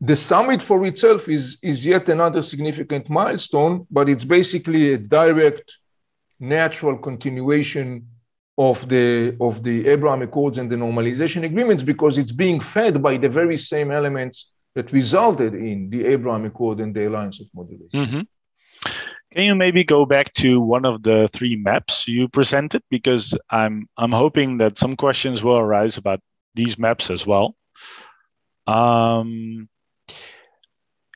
S2: the summit for itself is yet another significant milestone, but it's basically a direct, natural continuation of the Abraham Accords and the normalization agreements, because it's being fed by the very same elements that resulted in the Abraham Accord and the Alliance of Moderation.
S1: Can you maybe go back to one of the three maps you presented? Because I'm hoping that some questions will arise about these maps as well.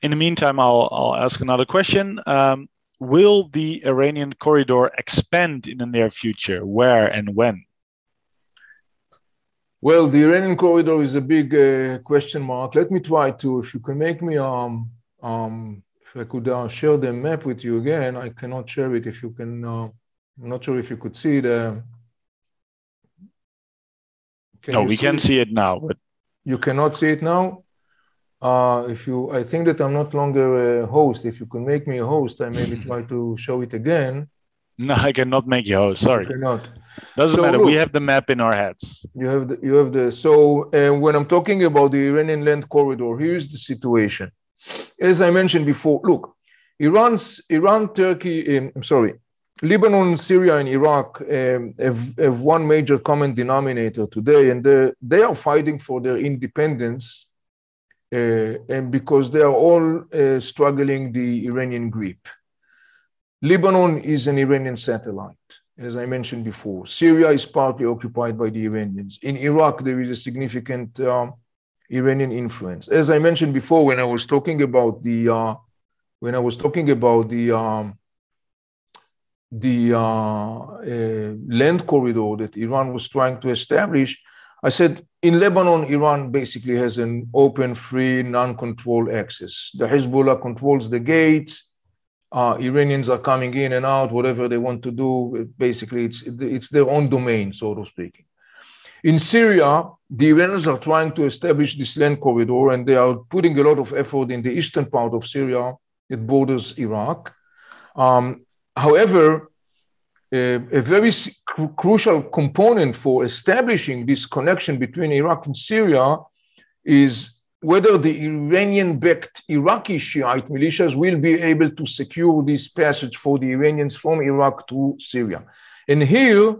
S1: In the meantime, I'll ask another question. Will the Iranian corridor expand in the near future? Where and when?
S2: Well, the Iranian corridor is a big question mark. Let me try to, if you can make me If I could share the map with you again, I cannot share it. If you can, I'm not sure if you could see the.
S1: No, we can see it now, but
S2: you cannot see it now. I think that I'm not longer a host. If you can make me a host, I maybe try to show it again.
S1: No, I cannot make you host. Sorry.
S2: You cannot.
S1: Doesn't matter. Look, we have the map in our heads.
S2: You have the. So when I'm talking about the Iranian land corridor, here's the situation. As I mentioned before, look, Lebanon, Syria, and Iraq have one major common denominator today, and they are fighting for their independence, and because they are all struggling the Iranian grip. Lebanon is an Iranian satellite, as I mentioned before. Syria is partly occupied by the Iranians. In Iraq, there is a significant Iranian influence. As I mentioned before, when I was talking about the land corridor that Iran was trying to establish, I said in Lebanon, Iran basically has an open, free, non-controlled access. The Hezbollah controls the gates. Iranians are coming in and out, whatever they want to do. Basically, it's their own domain, so to speak. In Syria, the Iranians are trying to establish this land corridor, and they are putting a lot of effort in the eastern part of Syria that borders Iraq. However, a very crucial component for establishing this connection between Iraq and Syria is whether the Iranian-backed Iraqi Shiite militias will be able to secure this passage for the Iranians from Iraq to Syria. And here,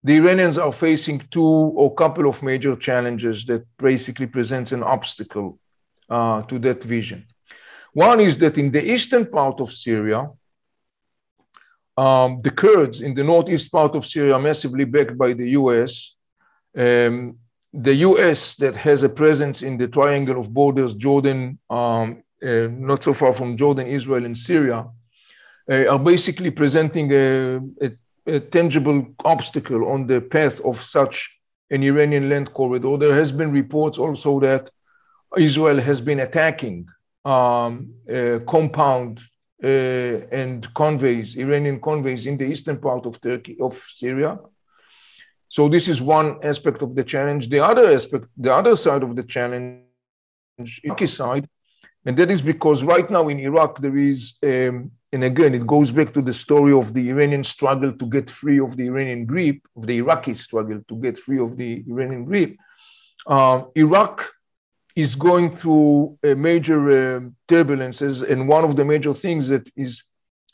S2: the Iranians are facing a couple of major challenges that basically presents an obstacle to that vision. One is that in the eastern part of Syria, the Kurds in the northeast part of Syria, massively backed by the US, the US that has a presence in the triangle of borders, Jordan, not so far from Jordan, Israel, and Syria, are basically presenting a tangible obstacle on the path of such an Iranian land corridor. There has been reports also that Israel has been attacking compound and convoys, Iranian convoys in the eastern part of Syria. So this is one aspect of the challenge. The other side of the challenge, Iraqi side, and that is because right now in Iraq there is, and again, it goes back to the story of the Iranian struggle to get free of the Iranian grip, of the Iraqi struggle to get free of the Iranian grip. Iraq is going through a major turbulences, and one of the major things that is,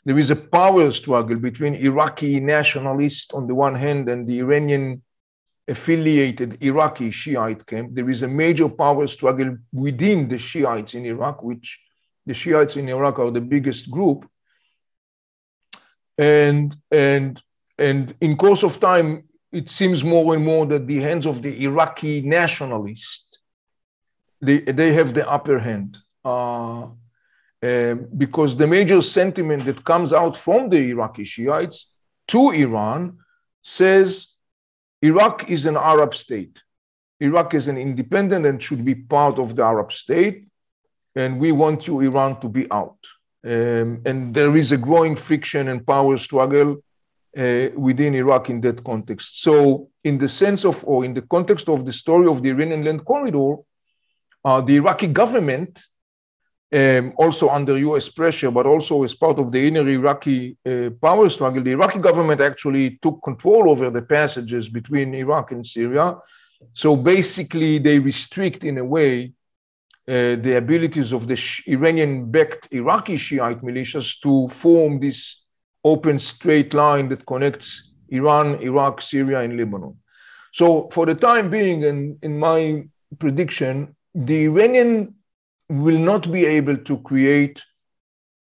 S2: there is a power struggle between Iraqi nationalists on the one hand and the Iranian affiliated Iraqi Shiite camp. There is a major power struggle within the Shiites in Iraq, which the Shiites in Iraq are the biggest group. And in course of time, it seems more and more that the hands of the Iraqi nationalists, they have the upper hand. Because the major sentiment that comes out from the Iraqi Shiites to Iran says Iraq is an Arab state. Iraq is an independent and should be part of the Arab state, and we want you, Iran, to be out. And there is a growing friction and power struggle within Iraq in that context. So in the sense of, or in the context of the story of the Iranian land corridor, the Iraqi government, also under US pressure, but also as part of the inner Iraqi power struggle, the Iraqi government actually took control over the passages between Iraq and Syria. So basically they restrict in a way the abilities of the Iranian-backed Iraqi Shiite militias to form this open straight line that connects Iran, Iraq, Syria, and Lebanon. So for the time being, in my prediction, the Iranian will not be able to create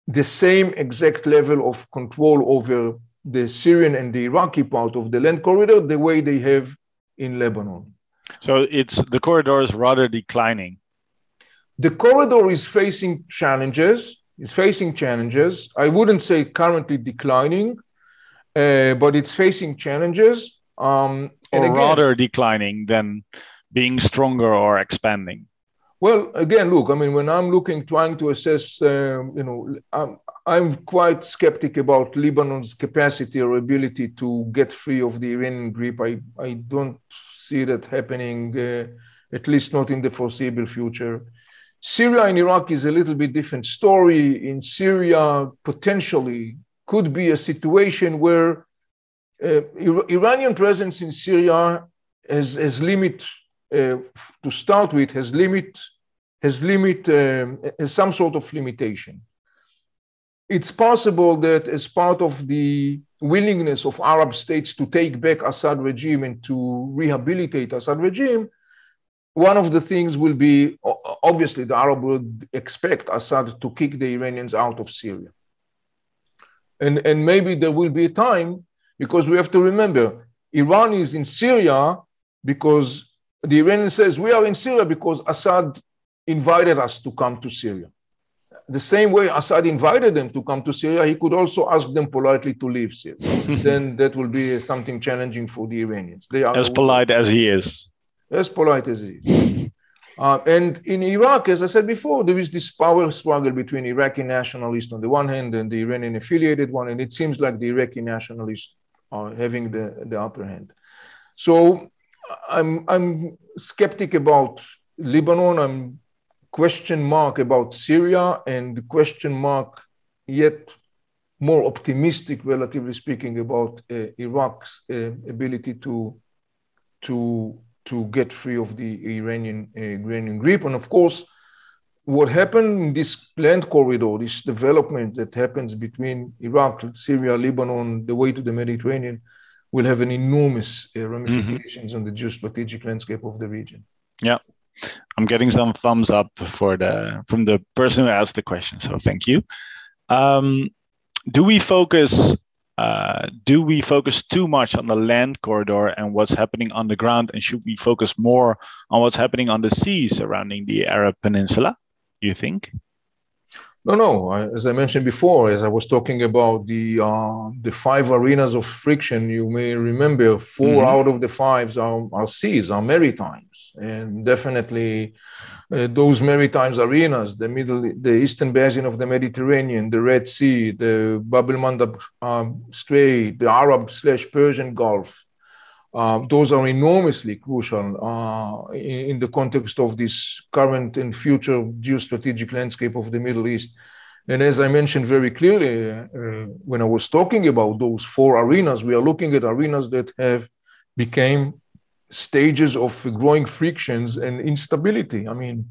S2: the same exact level of control over the Syrian and the Iraqi part of the land corridor the way they have in Lebanon.
S1: So the corridor is rather declining.
S2: The corridor is facing challenges. I wouldn't say currently declining, but it's facing challenges.
S1: Or rather declining than being stronger or expanding.
S2: Well, again, look, I mean, when I'm trying to assess, I'm quite skeptic about Lebanon's capacity or ability to get free of the Iranian grip. I don't see that happening, at least not in the foreseeable future. Syria and Iraq is a little bit different story. In Syria, potentially could be a situation where Iranian presence in Syria has limit, to start with, has some sort of limitation. It's possible that as part of the willingness of Arab states to take back Assad regime and to rehabilitate Assad regime, one of the things will be, obviously the Arab would expect Assad to kick the Iranians out of Syria. And maybe there will be a time, because we have to remember, Iran is in Syria because the Iranian says, we are in Syria because Assad invited us to come to Syria. The same way Assad invited them to come to Syria, he could also ask them politely to leave Syria. Then that will be something challenging for the Iranians. They are
S1: as polite as he is.
S2: As polite as he is. And in Iraq, as I said before, there is this power struggle between Iraqi nationalists on the one hand and the Iranian affiliated one, and it seems like the Iraqi nationalists are having the upper hand. So I'm skeptic about Lebanon. I'm question mark about Syria, and question mark yet more optimistic, relatively speaking, about Iraq's ability to get free of the Iranian grip. And of course, what happened in this land corridor, this development that happens between Iraq, Syria, Lebanon, the way to the Mediterranean, will have an enormous ramifications on the geostrategic landscape of the region.
S1: Yeah, I'm getting some thumbs up from the person who asked the question, so thank you. Do we focus too much on the land corridor and what's happening on the ground, and should we focus more on what's happening on the sea surrounding the Arab Peninsula, you think?
S2: No. As I mentioned before, as I was talking about the 5 arenas of friction, you may remember 4 out of the 5 are seas, are maritimes, and definitely those maritime arenas, the eastern basin of the Mediterranean, the Red Sea, the Bab el-Mandab Strait, the Arab/Persian Gulf, those are enormously crucial in the context of this current and future geostrategic landscape of the Middle East. And as I mentioned very clearly, when I was talking about those 4 arenas, we are looking at arenas that have become stages of growing frictions and instability. I mean,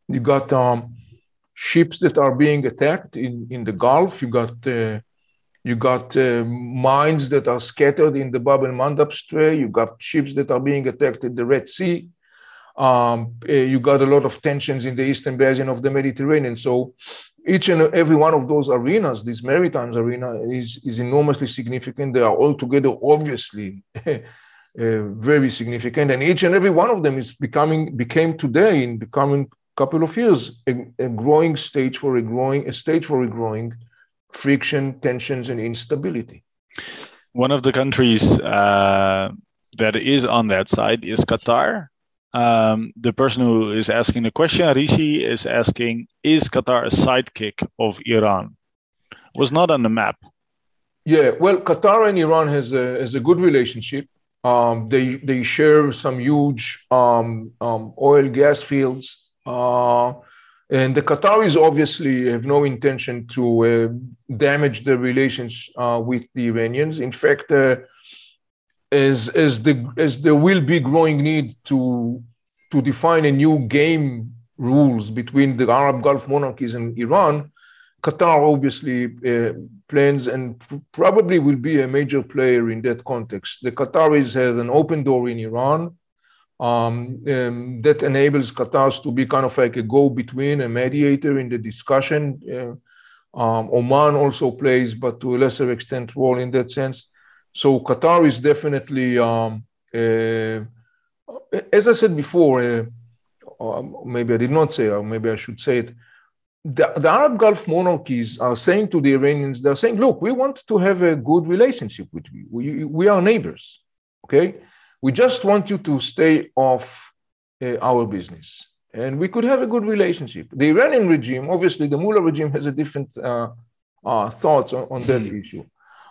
S2: you got ships that are being attacked in the Gulf. You got mines that are scattered in the Bab el-Mandab Strait. You got ships that are being attacked in the Red Sea. You got a lot of tensions in the eastern basin of the Mediterranean. So each and every one of those arenas, this maritime arena, is enormously significant. They are all together, obviously, very significant. And each and every one of them became today, in the coming couple of years, a growing stage for a growing friction, tensions, and instability.
S1: One of the countries that is on that side is Qatar. The person who is asking the question, Rishi, is asking, is Qatar a sidekick of Iran? Was not on the map.
S2: Yeah, well, Qatar and Iran has a good relationship. They share some huge oil gas fields. And the Qataris obviously have no intention to damage the relations with the Iranians. In fact, as there will be growing need to define a new game rules between the Arab Gulf monarchies and Iran, Qatar obviously plans and probably will be a major player in that context. The Qataris have an open door in Iran. That enables Qatar to be kind of like a go-between, a mediator in the discussion. Oman also plays, but to a lesser extent, role in that sense. So Qatar is definitely, as I said before, maybe I did not say, or maybe I should say it, the Arab Gulf monarchies are saying to the Iranians, they're saying, look, we want to have a good relationship with you. We are neighbors, okay? We just want you to stay off our business. and we could have a good relationship. The Iranian regime, obviously, the Mullah regime has a different thoughts on that issue.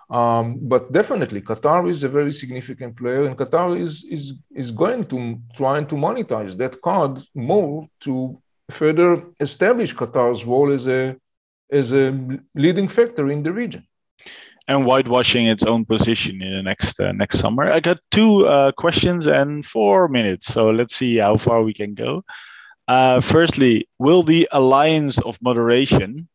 S2: But definitely, Qatar is a very significant player, and Qatar is going to try to monetize that card more to further establish Qatar's role as a leading factor in the region.
S1: And whitewashing its own position in the next summer. I got two questions and 4 minutes, so let's see how far we can go. Firstly, will the alliance of moderation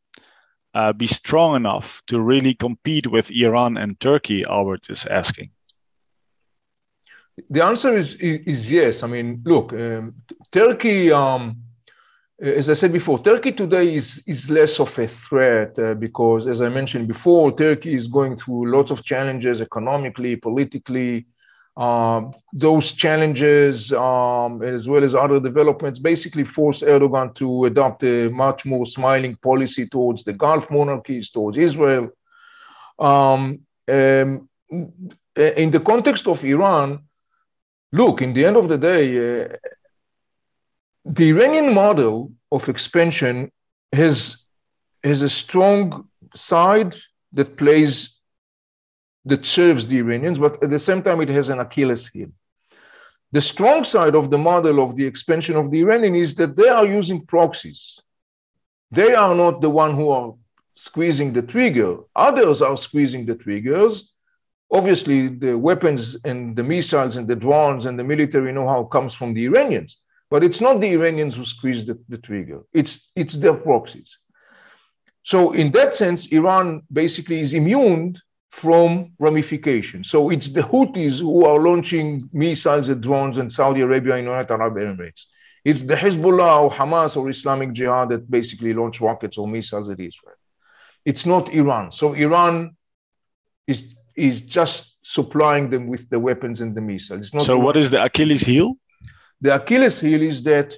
S1: be strong enough to really compete with Iran and Turkey? Albert is asking.
S2: The answer is yes. I mean, look, Turkey, as I said before, Turkey today is less of a threat because, as I mentioned before, Turkey is going through lots of challenges economically, politically. Those challenges, as well as other developments, basically force Erdogan to adopt a much more smiling policy towards the Gulf monarchies, towards Israel. In the context of Iran, look, in the end of the day, the Iranian model of expansion has a strong side that serves the Iranians, but at the same time, it has an Achilles heel. The strong side of the model of the expansion of the Iranian is that they are using proxies. They are not the one who are squeezing the trigger. Others are squeezing the triggers. Obviously, the weapons and the missiles and the drones and the military know-how comes from the Iranians. But it's not the Iranians who squeeze the trigger. It's their proxies. So in that sense, Iran basically is immune from ramifications. So it's the Houthis who are launching missiles and drones in Saudi Arabia and United Arab Emirates. It's the Hezbollah or Hamas or Islamic Jihad that basically launch rockets or missiles at Israel. It's not Iran. So Iran is just supplying them with the weapons and the missiles. It's not
S1: so
S2: Iran.
S1: What is the Achilles heel?
S2: The Achilles heel is that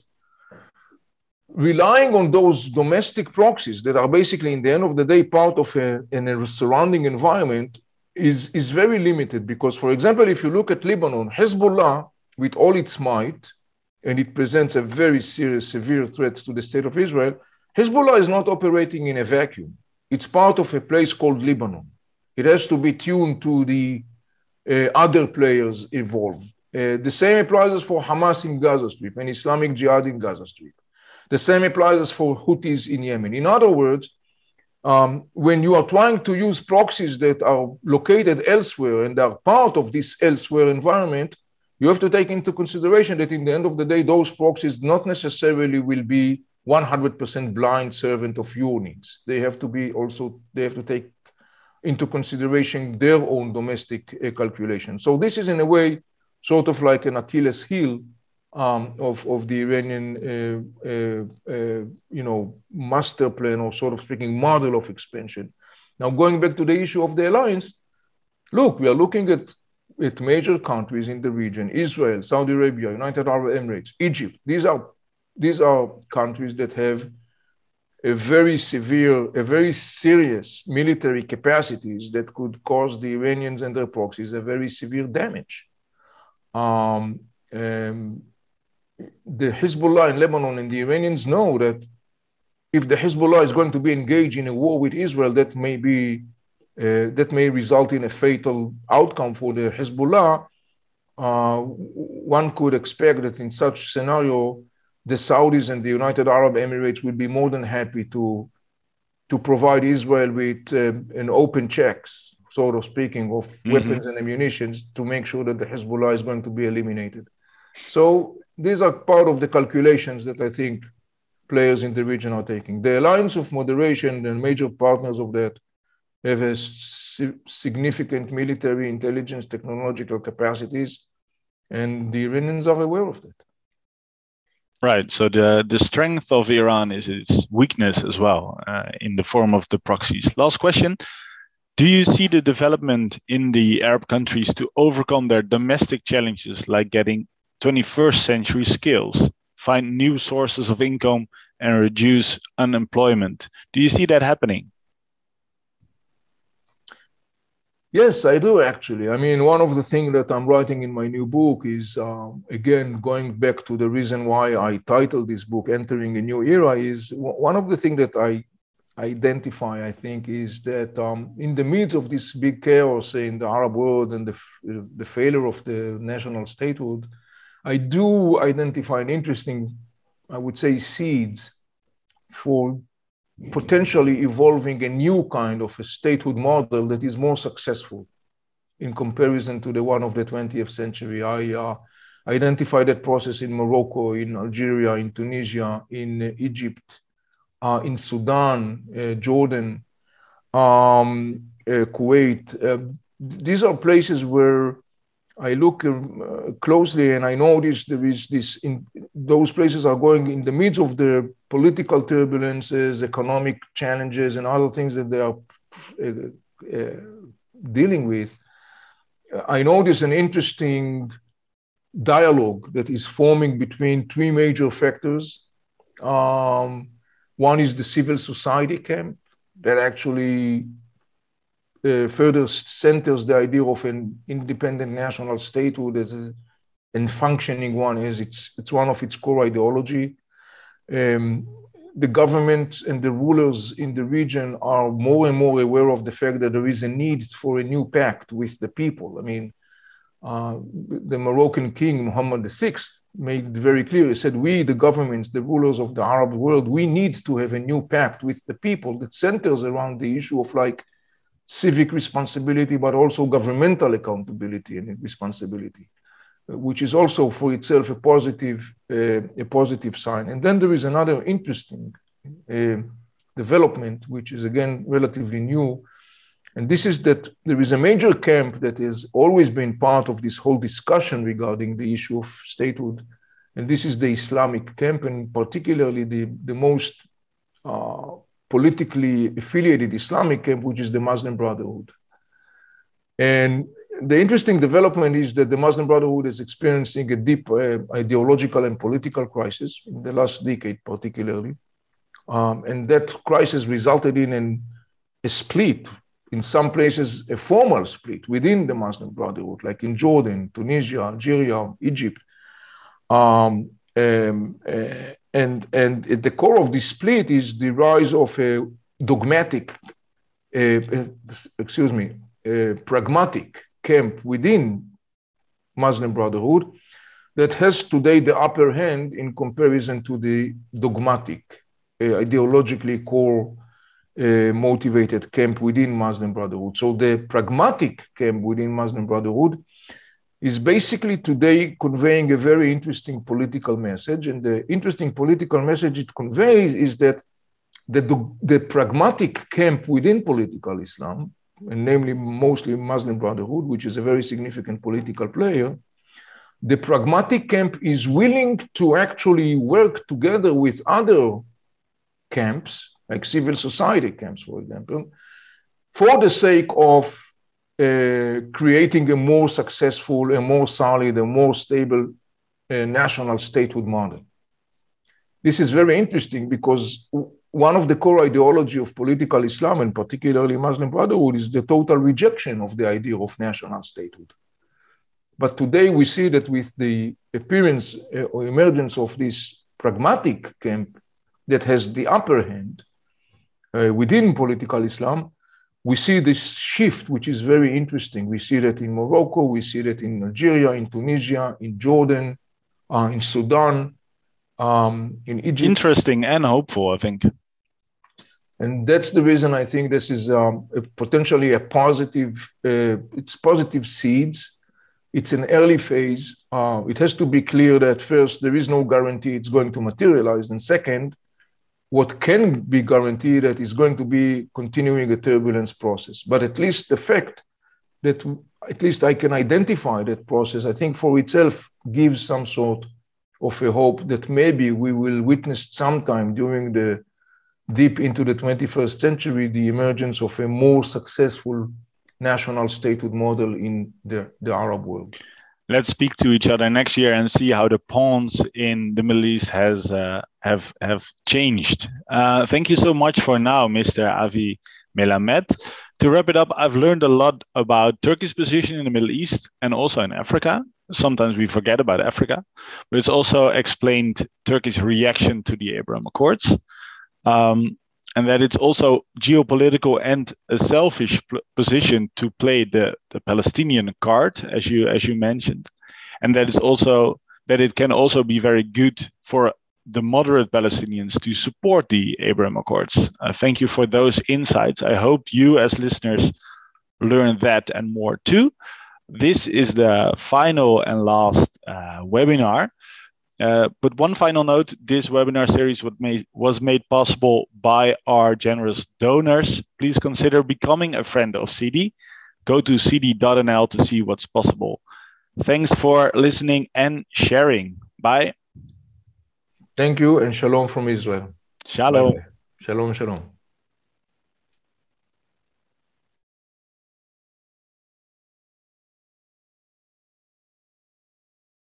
S2: relying on those domestic proxies that are basically, in the end of the day, part of a surrounding environment is very limited. Because, for example, if you look at Lebanon, Hezbollah, with all its might, and it presents a very serious, severe threat to the state of Israel, Hezbollah is not operating in a vacuum. It's part of a place called Lebanon. It has to be tuned to the other players involved. The same applies for Hamas in Gaza Strip and Islamic Jihad in Gaza Strip. The same applies for Houthis in Yemen. In other words, when you are trying to use proxies that are located elsewhere and are part of this elsewhere environment, you have to take into consideration that in the end of the day, those proxies not necessarily will be 100% blind servant of your needs. They have to take into consideration their own domestic calculations. So this is in a way sort of like an Achilles heel of the Iranian, master plan or sort of speaking model of expansion. Now, going back to the issue of the alliance, look, we are looking at major countries in the region: Israel, Saudi Arabia, United Arab Emirates, Egypt. These are countries that have a very serious military capacities that could cause the Iranians and their proxies a very severe damage. The Hezbollah in Lebanon and the Iranians know that if the Hezbollah is going to be engaged in a war with Israel, that may result in a fatal outcome for the Hezbollah. One could expect that in such scenario, the Saudis and the United Arab Emirates would be more than happy to provide Israel with an open checks, sort of speaking, of weapons and ammunition to make sure that the Hezbollah is going to be eliminated. So these are part of the calculations that I think players in the region are taking. The alliance of moderation and major partners of that have a significant military intelligence technological capacities, and the Iranians are aware of that.
S1: Right. So the strength of Iran is its weakness as well, in the form of the proxies. Last question. Do you see the development in the Arab countries to overcome their domestic challenges, like getting 21st century skills, find new sources of income, and reduce unemployment? Do you see that happening?
S2: Yes, I do actually. I mean, one of the things that I'm writing in my new book is, again, going back to the reason why I titled this book, Entering a New Era, is one of the things that I identify, I think, is that in the midst of this big chaos in the Arab world and the failure of the national statehood, I do identify an interesting, I would say, seeds for potentially evolving a new kind of a statehood model that is more successful in comparison to the one of the 20th century. I identified that process in Morocco, in Algeria, in Tunisia, in Egypt, in Sudan, Jordan, Kuwait. These are places where I look closely and I notice there is this, those places are going in the midst of the political turbulences, economic challenges, and other things that they are dealing with. I notice an interesting dialogue that is forming between three major factors. One is the civil society camp that actually further centers the idea of an independent national statehood as a functioning one, as it's one of its core ideology. The government and the rulers in the region are more and more aware of the fact that there is a need for a new pact with the people. I mean, the Moroccan king, Mohammed VI, made it very clear. He said, we, the governments, the rulers of the Arab world, we need to have a new pact with the people that centers around the issue of like civic responsibility, but also governmental accountability and responsibility, which is also for itself a positive sign. And then there is another interesting development, which is again relatively new. And this is that there is a major camp that has always been part of this whole discussion regarding the issue of statehood. And this is the Islamic camp, and particularly the most politically affiliated Islamic camp, which is the Muslim Brotherhood. And the interesting development is that the Muslim Brotherhood is experiencing a deep ideological and political crisis in the last decade, particularly. And that crisis resulted in a split, in some places, a formal split within the Muslim Brotherhood, like in Jordan, Tunisia, Algeria, Egypt. And at the core of this split is the rise of a dogmatic, pragmatic camp within Muslim Brotherhood that has today the upper hand in comparison to the dogmatic, ideologically core motivated camp within Muslim Brotherhood. So the pragmatic camp within Muslim Brotherhood is basically today conveying a very interesting political message. And the interesting political message it conveys is that the pragmatic camp within political Islam, and namely mostly Muslim Brotherhood, which is a very significant political player, the pragmatic camp is willing to actually work together with other camps, like civil society camps, for example, for the sake of creating a more successful, a more solid, a more stable national statehood model. This is very interesting because one of the core ideology of political Islam, and particularly Muslim Brotherhood, is the total rejection of the idea of national statehood. But today we see that with the appearance or emergence of this pragmatic camp that has the upper hand within political Islam, we see this shift, which is very interesting. We see that in Morocco, we see that in Algeria, in Tunisia, in Jordan, in Sudan, in Egypt.
S1: Interesting and hopeful, I think.
S2: And that's the reason I think this is potentially a positive, it's positive seeds. It's an early phase. It has to be clear that first, there is no guarantee it's going to materialize. And second, what can be guaranteed that is going to be continuing a turbulence process. But at least the fact that at least I can identify that process, I think for itself gives some sort of a hope that maybe we will witness sometime during the deep into the 21st century, the emergence of a more successful national statehood model in the Arab world.
S1: Let's speak to each other next year and see how the pawns in the Middle East have changed. Thank you so much for now, Mr. Avi Melamed. To wrap it up, I've learned a lot about Turkey's position in the Middle East and also in Africa. Sometimes we forget about Africa, but it's also explained Turkey's reaction to the Abraham Accords. And that it's also geopolitical and a selfish position to play the Palestinian card, as you mentioned, and that it can also be very good for the moderate Palestinians to support the Abraham Accords. Thank you for those insights. I hope you, as listeners, learn that and more too. This is the final and last webinar. But one final note, this webinar series was made possible by our generous donors. Please consider becoming a friend of CD. Go to cd.nl to see what's possible. Thanks for listening and sharing. Bye.
S2: Thank you, and shalom from Israel.
S1: Shalom.
S2: Bye-bye. Shalom, shalom.